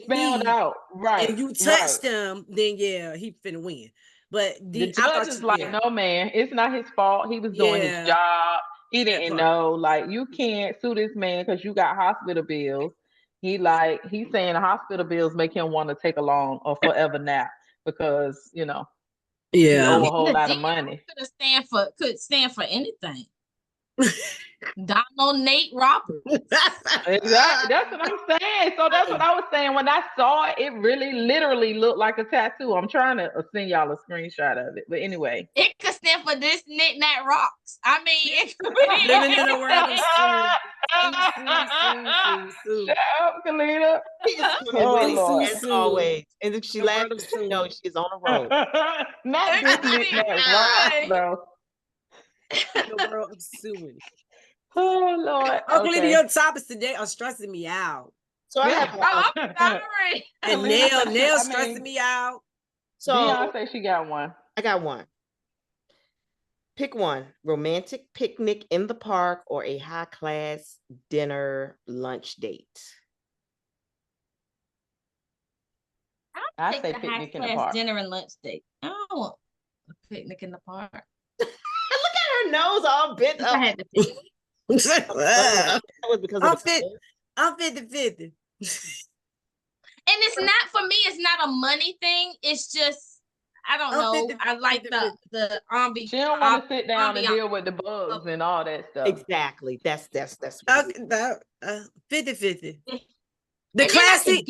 found out, right? And you touched them, then yeah, he finna win. But the judge is like, no, man, it's not his fault. He was doing his job. He didn't know. Like, you can't sue this man because you got hospital bills. He's saying the hospital bills make him want to take a long or forever nap because he owe a whole lot of money. Could stand for anything. Donald Nate Roberts. Exactly. That's what I'm saying. So that's what I was saying. When I saw it, it really literally looked like a tattoo. I'm trying to send y'all a screenshot of it. But anyway. It could stand for this knick-knack rocks. I mean, it could be living in a world of Shut up, Kalina. As always. And if she laughs, you know she's on the road. Not this rock, though. The world of suing. Oh, Lord. Okay. Your topics today are stressing me out. So I have I'm sorry. And Nail stressing me out. So Beyonce, she got one. I got one. Pick one: romantic picnic in the park or a high class dinner lunch date. I say picnic in the park. Dinner and lunch date. I don't want a picnic in the park. Look at her nose all bent up. I had to pick. That was because I'm 50-50. And it's not, for me, it's not a money thing. It's just, I don't know. I like the ambiance. She don't want to sit down and deal with the bugs and all that stuff. Exactly. That's 50-50. The classy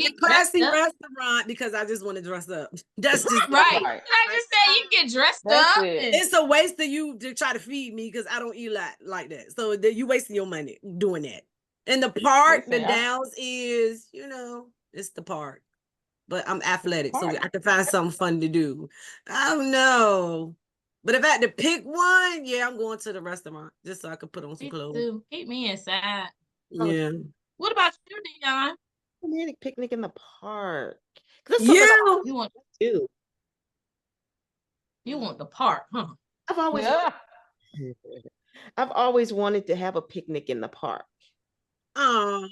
restaurant, because I just want to dress up. That's just right. I just said you get dressed up. It's a waste of you to try to feed me because I don't eat like that. So you wasting your money doing that. And the park, the Downs is, it's the park. But I'm athletic, so I can find something fun to do. I don't know. But if I had to pick one, I'm going to the restaurant just so I could put on some clothes. Keep me inside. Yeah. What about you, Dion? Romantic picnic in the park. You want to? You want the park, huh? I've always wanted to have a picnic in the park. Oh,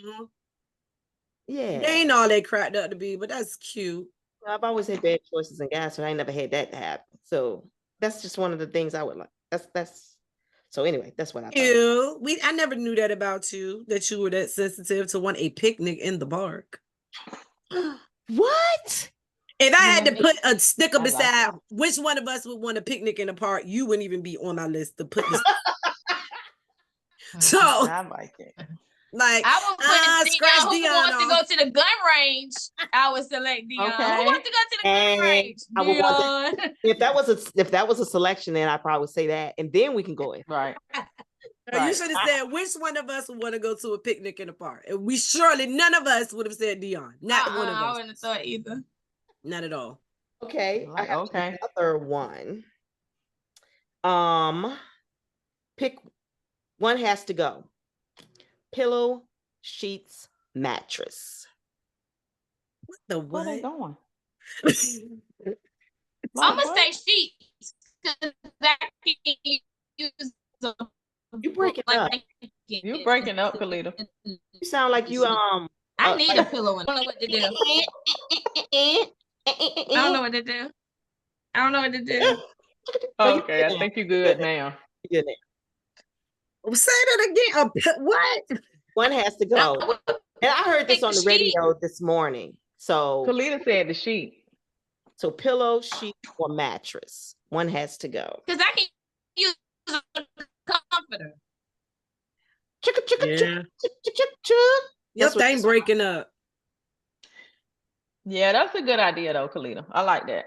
yeah. They ain't all they cracked up to be, but that's cute. I've always had bad choices in guys, so I ain't never had that to happen. So that's just one of the things I would like. That's so anyway, that's what I thought. I never knew that about you, that you were that sensitive to want a picnic in the park. What? If I had to put a sticker beside which one of us would want a picnic in the park, you wouldn't even be on my list to put this. So I like it. Like, I would put Dion, who wants to go to the gun range. I would select Dion. Okay. Who wants to go to the gun range? Dion. If that was a selection, then I probably would say that, and then we can go in. Right. You should have said which one of us would want to go to a picnic in the park. And none of us would have said Dion. Not one of us. I wouldn't have thought either. Not at all. Okay. I have another one. Pick one, has to go. Pillow, sheets, mattress. What the what? Where they going? I'm gonna say sheets because that can use. You breaking up? You breaking up, Kalita? You sound like you I need a pillow. I don't know what to do. I don't know what to do. I don't know what to do. Okay, I think you're good now. You're good now. Say that again. What? One has to go. And I heard this on the radio this morning. So Kalita said the sheet. So pillow, sheet, or mattress. One has to go. Because I can use a comforter. Your thing breaking up. Yeah, that's a good idea though, Kalita. I like that.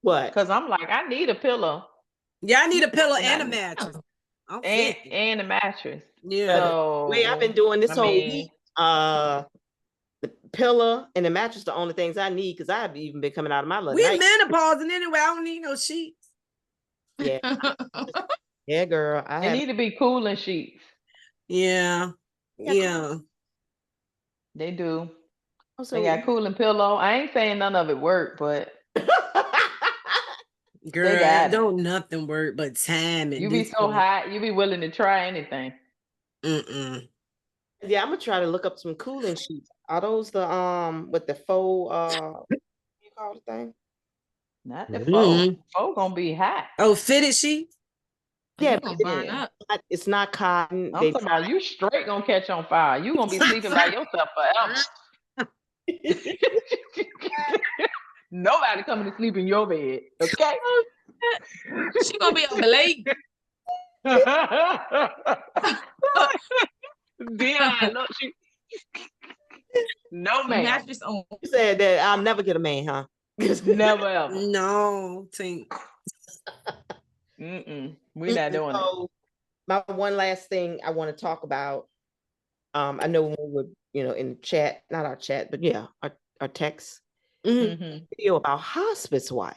What? Because I'm like, I need a pillow. Yeah, I need a pillow and a mattress. And a mattress. Yeah. So, the way I've been doing this whole week, the pillow and the mattress the only things I need because I've even been coming out of my little We're menopausing anyway. I don't need no sheets. Yeah. Yeah, girl. They need to be cooling sheets. Yeah. Yeah. They do. They got cooling pillow. I ain't saying none of it work, but girl, don't nothing work but time. And you be so hot, you be willing to try anything. Yeah, I'm gonna try to look up some cooling sheets. Are those the with the faux what do you call the thing? Not the faux. Faux gonna be hot. Oh, fitted sheets? Yeah, it's not cotton. I'm talking about you straight gonna catch on fire. You gonna be sleeping by yourself forever. Nobody coming to sleep in your bed, okay? She gonna be up late. Dion, no man. You said that I'll never get a man, huh? Never ever. No, Tink. We not doing it. My one last thing I want to talk about I know when we were, in the chat, not our chat, but yeah, our text video about hospice wife.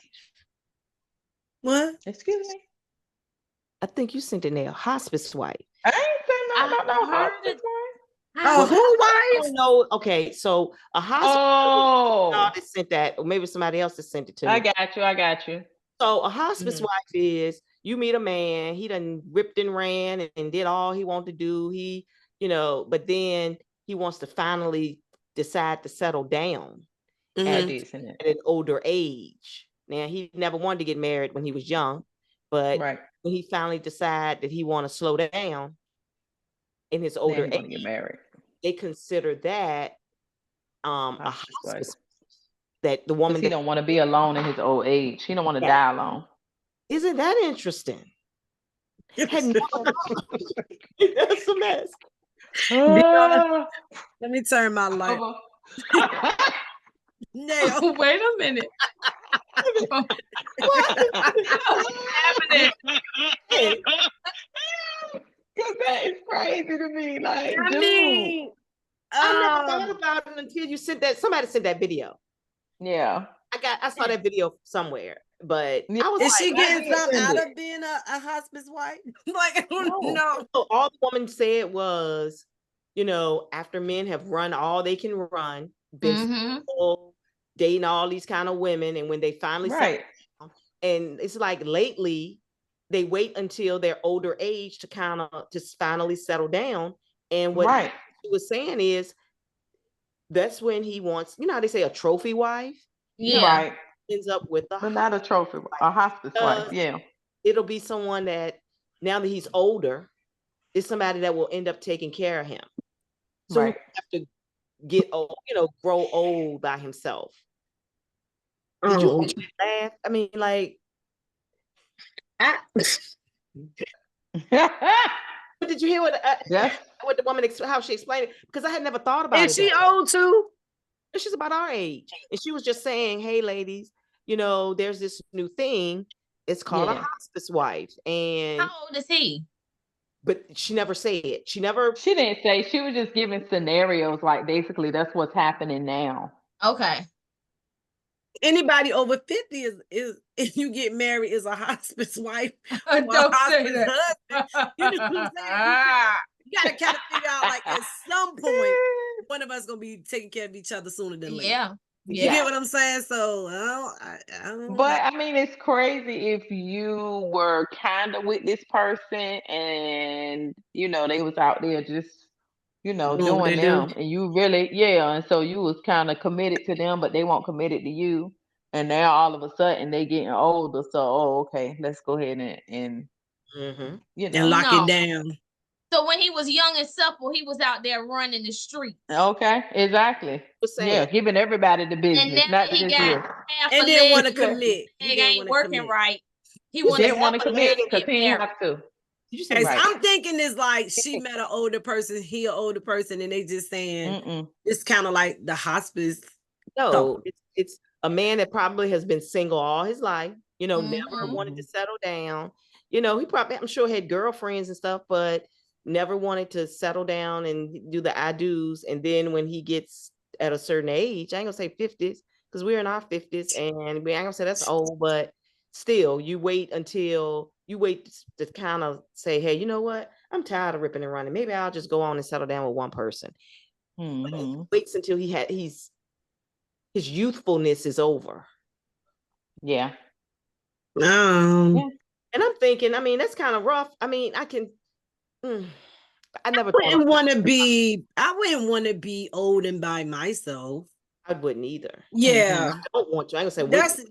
What? Excuse me? I think you sent it there, hospice wife. I ain't saying nothing about no hospice wife. Oh, who wife? No, okay, so a hospice. Oh, they sent that, or maybe somebody else has sent it to me. I got you. So a hospice wife is, you meet a man, he done ripped and ran and did all he wanted to do. He, but then he wants to finally decide to settle down at an older age. Now, he never wanted to get married when he was young, but when he finally decided that he want to slow down in his older age, get married. They consider that a hospice wife. That the woman he don't want to be alone in his old age. He don't want to die alone. Isn't that interesting? That's a mess. Let me turn my light. No, wait a minute. What's happening? Because that is crazy to me. Like, I never thought about it until you sent that. Somebody sent that video. Yeah, I saw that video somewhere, but I was is she getting something out of being a hospice wife? Like, no. So all the woman said was, after men have run all they can run, been dating all these kind of women, and when they finally settle down, and it's like lately they wait until their older age to kind of just finally settle down. And what she was saying is, that's when he wants, how they say a trophy wife? Yeah. Ends up with but not a trophy wife, a hospice wife. Yeah. It'll be someone that, now that he's older, is somebody that will end up taking care of him. So he have to get old, grow old by himself. Did you laugh? I mean, like, but did you hear what the woman, how she explained it? Because I had never thought about it. And she old too? She's about our age. And she was just saying, hey, ladies, there's this new thing. It's called a hospice wife. And how old is he? But she never said. She didn't say. She was just giving scenarios, like basically that's what's happening now. Okay. Anybody over 50 is if you get married is a hospice wife. Don't say that. You know what I'm saying? You gotta kind of figure out, like, at some point, one of us gonna be taking care of each other sooner than later. Yeah. You get what I'm saying? So I don't know. But I mean, it's crazy if you were kind of with this person and they was out there just doing them, and you really and so you was kind of committed to them, but they weren't committed to you, and now all of a sudden they getting older. So okay, let's go ahead and lock it down. So when he was young and supple, he was out there running the street. Okay, exactly. Giving everybody the business, not just you. And didn't want to commit. It ain't working right. He didn't want to commit because he didn't have to. I'm thinking it's like she met an older person, he an older person, and they just saying it's kind of like the hospice. No, it's a man that probably has been single all his life. Never wanted to settle down. He probably, I'm sure, had girlfriends and stuff, but never wanted to settle down and do the I do's. And then when he gets at a certain age, I ain't gonna say 50s, because we're in our 50s, and we ain't gonna say that's old, but still, you wait to kind of say, hey, you know what? I'm tired of ripping and running. Maybe I'll just go on and settle down with one person. Waits until his youthfulness is over. Yeah. And I'm thinking, I mean, that's kind of rough. I mean, I wouldn't want to be old and by myself. I wouldn't either. Yeah. I don't want to. I'm gonna say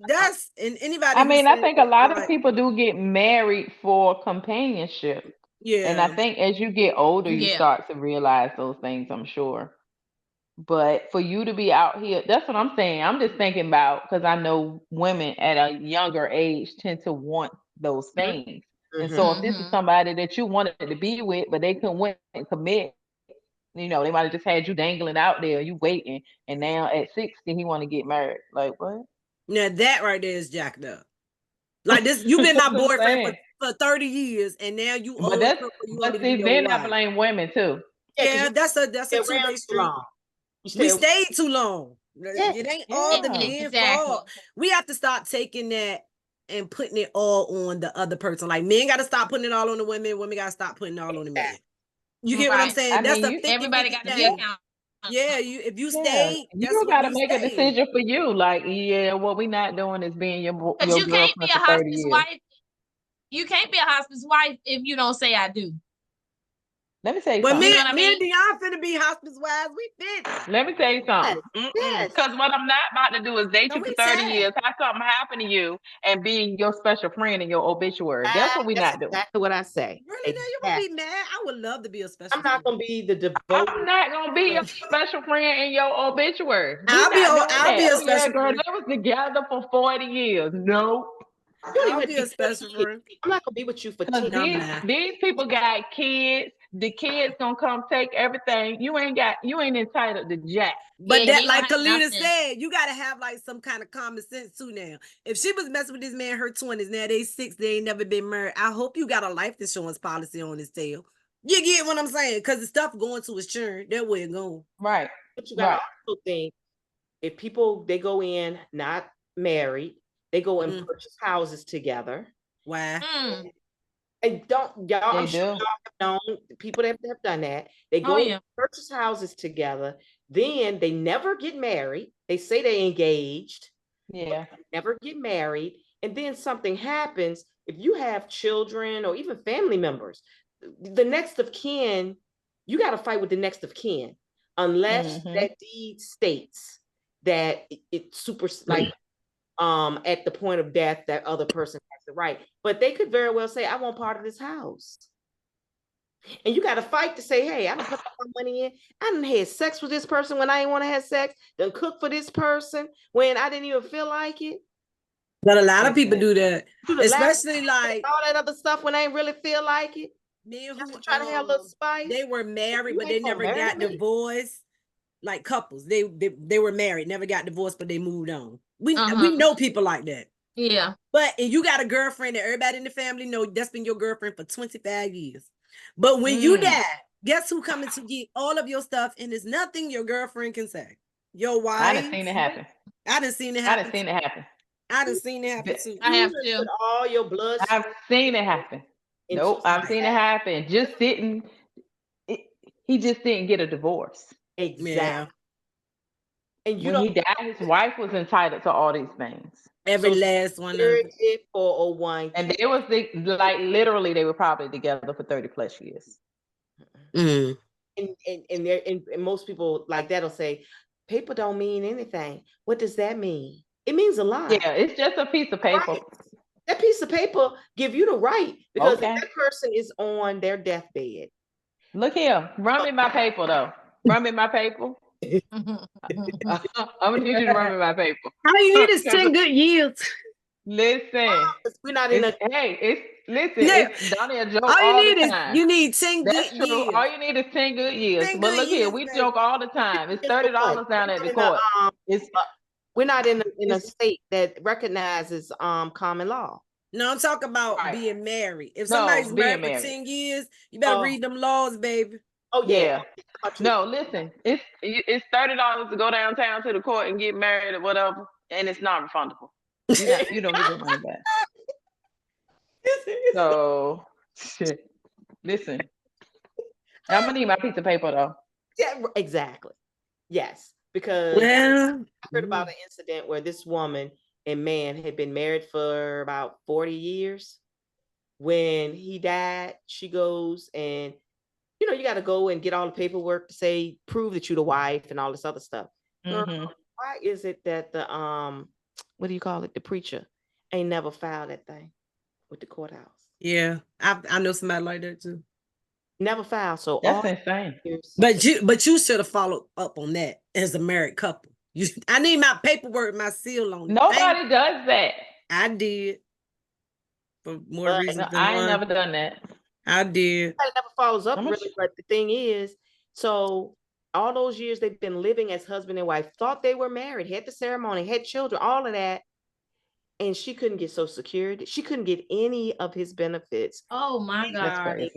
that's and anybody. I mean, I think a lot of people do get married for companionship. Yeah. And I think as you get older, you start to realize those things, I'm sure. But for you to be out here, that's what I'm saying. I'm just thinking about, because I know women at a younger age tend to want those things. And so if this is somebody that you wanted to be with, but they couldn't wait and commit, they might have just had you dangling out there, you waiting, and now at 60 he want to get married. Like, what? Now that right there is jacked up. Like this, you've been my boyfriend for 30 years, and now you. But see, then I blame women too. Yeah, that's a two-way street. We stayed too long. It ain't all the men's fault. We have to stop taking that and putting it all on the other person. Like, men got to stop putting it all on the women. Women got to stop putting it all on the men. You get what I'm saying? That's a 50, everybody got to be accountable. Yeah, if you stay, you got to make a decision for you. Like, what we not doing is being your Because you can't be a hospice wife. You can't be a hospice wife if you don't say I do. Let me say something. Well, me and Dion finna be hospice wives. We fit. Let me tell you something. Because what I'm not about to do is date you for 30 years, have something happen to you, and be your special friend in your obituary. That's what we're not doing. Exactly what I say. Really? Now you gonna be mad? I would love to be a special. I'm not gonna be the devoted. I'm not gonna be your special friend in your obituary. I'll be a special girl. They was together for 40 years. No. I'll be a special friend. I'm not gonna be with you for 10 years. These people got kids. The kids gonna come take everything. You ain't entitled to jack. But that, like Kalina said, you gotta have like some kind of common sense too. Now, if she was messing with this man in her 20s, now they 6, they ain't never been married. I hope you got a life insurance policy on his tail. You get what I'm saying? Because the stuff going to his churn, that way it going. Right. But you gotta also think, if people they go in not married, they go and purchase houses together. Why? And I'm sure y'all have known people that have done that. They go and purchase houses together, then they never get married. They say they engaged, never get married, and then something happens. If you have children or even family members, the next of kin, you got to fight with the next of kin, unless that deed states that it's super like at the point of death that other person has the right. But they could very well say, I want part of this house. And you got to fight to say, hey, I done put my money in. I done had sex with this person when I didn't want to have sex. Done cook for this person when I didn't even feel like it. But a lot of people do that. Especially like all that other stuff when I ain't really feel like it. Men who try to have a little spice. They were married, but they never got divorced. Like couples. They were married, never got divorced, but they moved on. We know people like that. Yeah. But and you got a girlfriend that everybody in the family know that's been your girlfriend for 25 years. But when you die, guess who coming to get all of your stuff? And there's nothing your girlfriend can say. Your wife. I done seen it happen. I done seen it happen too. I have to. All your blood. I've seen it happen. Nope, I've seen it happen. Just sitting. He just didn't get a divorce. Exactly. Yeah. And when he died, his wife was entitled to all these things. Every last one of them. 401. And they was literally they were probably together for 30 plus years. And most people like that'll say, paper don't mean anything. What does that mean? It means a lot. Yeah, it's just a piece of paper. Right. That piece of paper give you the right, because if that person is on their deathbed. Look here, run me my paper though. Run me my paper. I'm gonna need you to run me my paper. All you need is 10 good years. Listen, we're not in it's Donnie a joke all the time. You need 10 good years. All you need is 10 good years. But look here, we joke all the time. It's $30 down at the court. We're not in a state that recognizes common law. No, I'm talking about being married. If somebody's married for 10 years, you better read them laws, baby. Oh yeah. No, listen, it's $30 to go downtown to the court and get married or whatever, and it's not refundable. You don't get your money back. So, shit. Listen, I'm gonna need my piece of paper though. Yeah, exactly. Yes, because I heard about an incident where this woman and man had been married for about 40 years. When he died, she goes and you got to go and get all the paperwork to say, prove that you're the wife and all this other stuff. Why is it that the, what do you call it? The preacher ain't never filed that thing with the courthouse? Yeah. I know somebody like that too. Never filed. So that's insane. But you should have followed up on that as a married couple. I need my paperwork, my seal on it. Nobody does that. I did. For more reasons than I ain't never done that. I did. It never follows up really, but the thing is, so all those years they've been living as husband and wife, thought they were married, had the ceremony, had children, all of that, and she couldn't get Social Security. She couldn't get any of his benefits. Oh my God!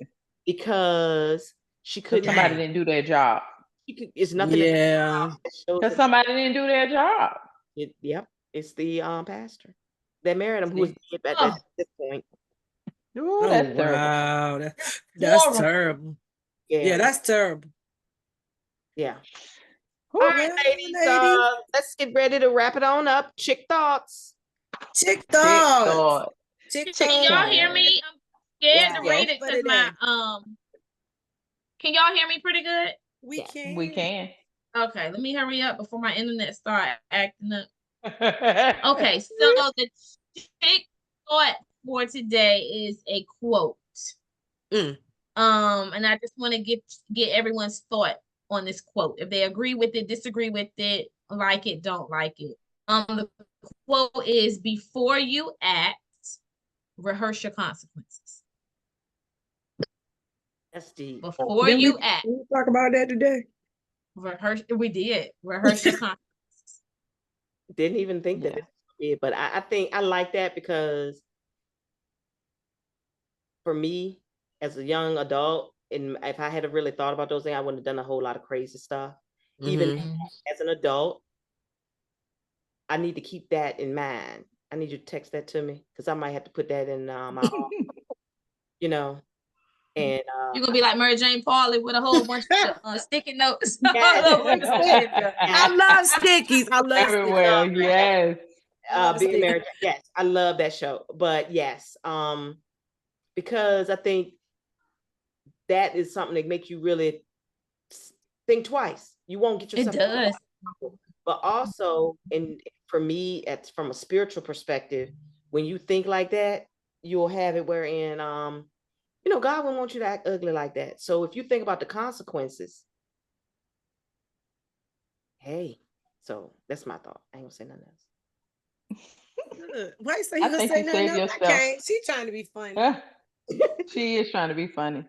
Because She couldn't. Somebody didn't do their job. It's nothing. Yeah. Because somebody didn't do their job. Yep. It's the pastor that married him who was at this point. Ooh, that's terrible. Wow. That's terrible. Yeah, that's terrible. Yeah. All right, ladies. Let's get ready to wrap it on up. Chick thoughts. Chick thoughts. Can y'all hear me? I'm scared to read it because my Can y'all hear me pretty good? We can. We can. Okay, let me hurry up before my internet start acting up. Okay, so the chick thought for today is a quote. And I just want to get everyone's thought on this quote. If they agree with it, disagree with it, like it, don't like it. The quote is, before you act, rehearse your consequences. That's deep. Before you act. We talk about that today. We did. Rehearse your consequences. Didn't even think that it did, but I think I like that because for me, as a young adult, and if I had really thought about those things, I wouldn't have done a whole lot of crazy stuff. Even as an adult, I need to keep that in mind. I need you to text that to me because I might have to put that in my you know. And you're gonna be like Mary Jane Pauley with a whole bunch of sticky notes. I love stickies. I love everywhere. Yes. Being married. Yes, I love that show. But yes, because I think that is something that makes you really think twice. You won't get yourself. It does. But also, and for me, from a spiritual perspective, when you think like that, you'll have it wherein God won't want you to act ugly like that. So if you think about the consequences, hey, so that's my thought. I ain't gonna say nothing else. Why say you gonna say nothing else? I can't. She's trying to be funny. She is trying to be funny.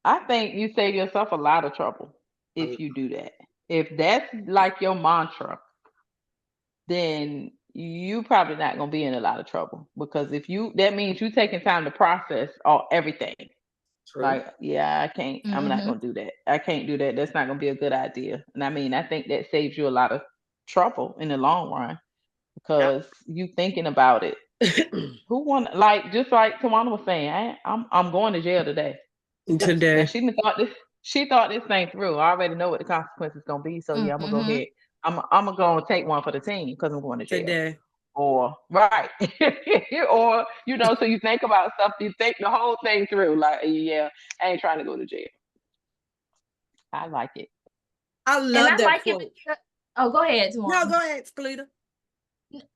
I think you save yourself a lot of trouble if you do that. If that's like your mantra, then you probably not gonna be in a lot of trouble, because that means you taking time to process everything. True. Like, I can't. I'm not gonna do that. I can't do that. That's not gonna be a good idea. And I mean, I think that saves you a lot of trouble in the long run because you thinking about it. Who want, like, just like Tawana was saying, I'm going to jail today. Today. And she thought this thing through. I already know what the consequences gonna be. So I'm gonna go ahead. I'm gonna go and take one for the team because I'm going to jail. Today. Or right. Or so you think about stuff, you think the whole thing through, like, I ain't trying to go to jail. I like it. I love that quote. Go ahead, Tawana. No, go ahead, Skelita.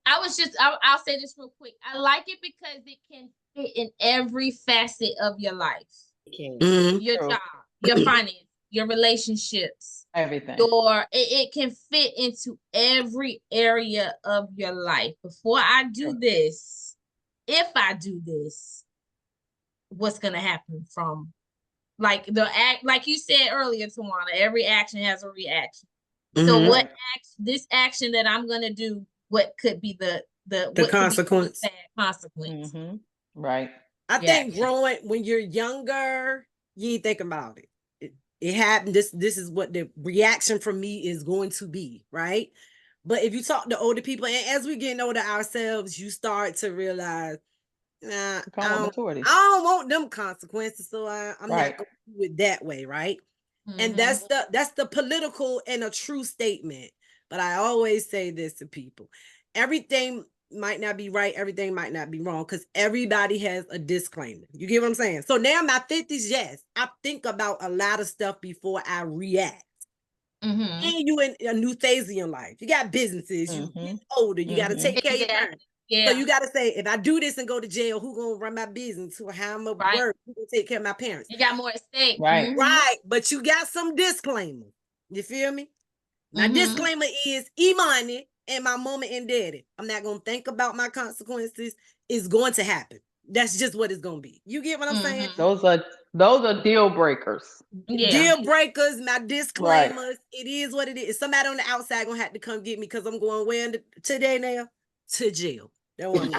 I'll say this real quick. I like it because it can fit in every facet of your life. Your job, your finance, your relationships, everything. It can fit into every area of your life. Before I do this, if I do this, what's gonna happen from like you said earlier, Tawana, every action has a reaction. So this action that I'm gonna do, what could be the consequence? Consequence. Right. I think growing when you're younger, you ain't thinking about it. It happened. This is what the reaction from me is going to be, right? But if you talk to older people, and as we get older ourselves, you start to realize, I don't want them consequences, so I'm not going to do it that way, right? And that's the political and a true statement. But I always say this to people: everything might not be right, everything might not be wrong, because everybody has a disclaimer. You get what I'm saying? So now in my 50s, yes, I think about a lot of stuff before I react. And you in a new phase in your life. You got businesses, you get older, you got to take care of your parents. So you got to say, if I do this and go to jail, who gonna run my business? How I'm gonna work? Who gonna take care of my parents? You got more at stake. Right. Right. But you got some disclaimer. You feel me? Now, disclaimer is Imani and my mama and daddy. I'm not going to think about my consequences. It's going to happen. That's just what it's going to be. You get what I'm saying? Those are deal breakers. Yeah. Deal breakers, my disclaimers. Right. It is what it is. Somebody on the outside going to have to come get me because I'm going where today now? To jail. That one.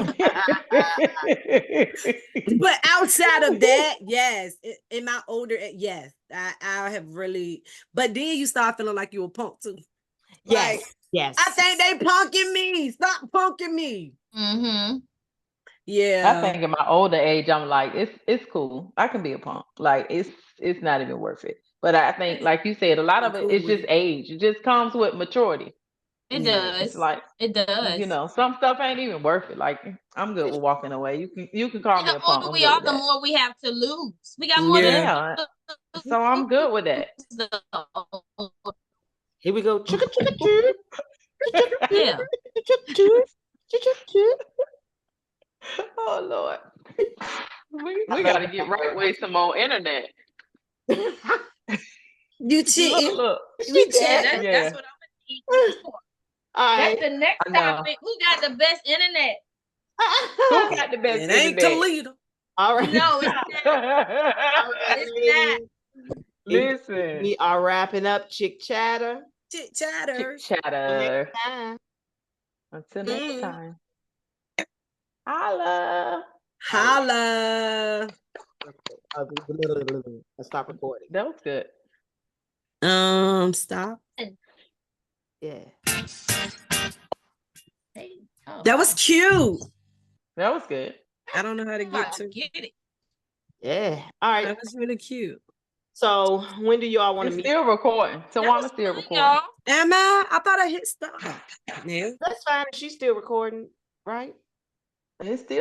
But outside of that, yes. In my older, yes, I have really. But then you start feeling like you a punk too. Yes, Like, yes. I think they punking me. Stop punking me. Mm-hmm. Yeah. I think in my older age, I'm like, it's cool. I can be a punk. Like it's not even worth it. But I think, like you said, a lot of it is just age. It just comes with maturity. It does. It's like, it does. You know, some stuff ain't even worth it. Like, I'm good with walking away. You can call me a punk. The older we are, the more we have to lose. We got more to lose. So I'm good with that. Here we go. Yeah. Oh Lord. We gotta get right with some more internet. You cheating. Look. We chat. That's what I'm gonna eat for. That's the next topic. Who got the best internet? Who got the best internet? It ain't Toledo. All right. No, it's not. It's not. Listen. We are wrapping up Chick Chatter. Chick Chatter. Chick Chatter. Until next time. Holla. Holla. Let's stop recording. That was good. Stop. Yeah. That was cute. That was good. I don't know how to get it. Yeah. All right. That was really cute. So when do y'all want to meet? Still recording. Tawana's still recording. Y'all. Am I? I thought I hit stop. Yeah. That's fine. She's still recording, right? It's still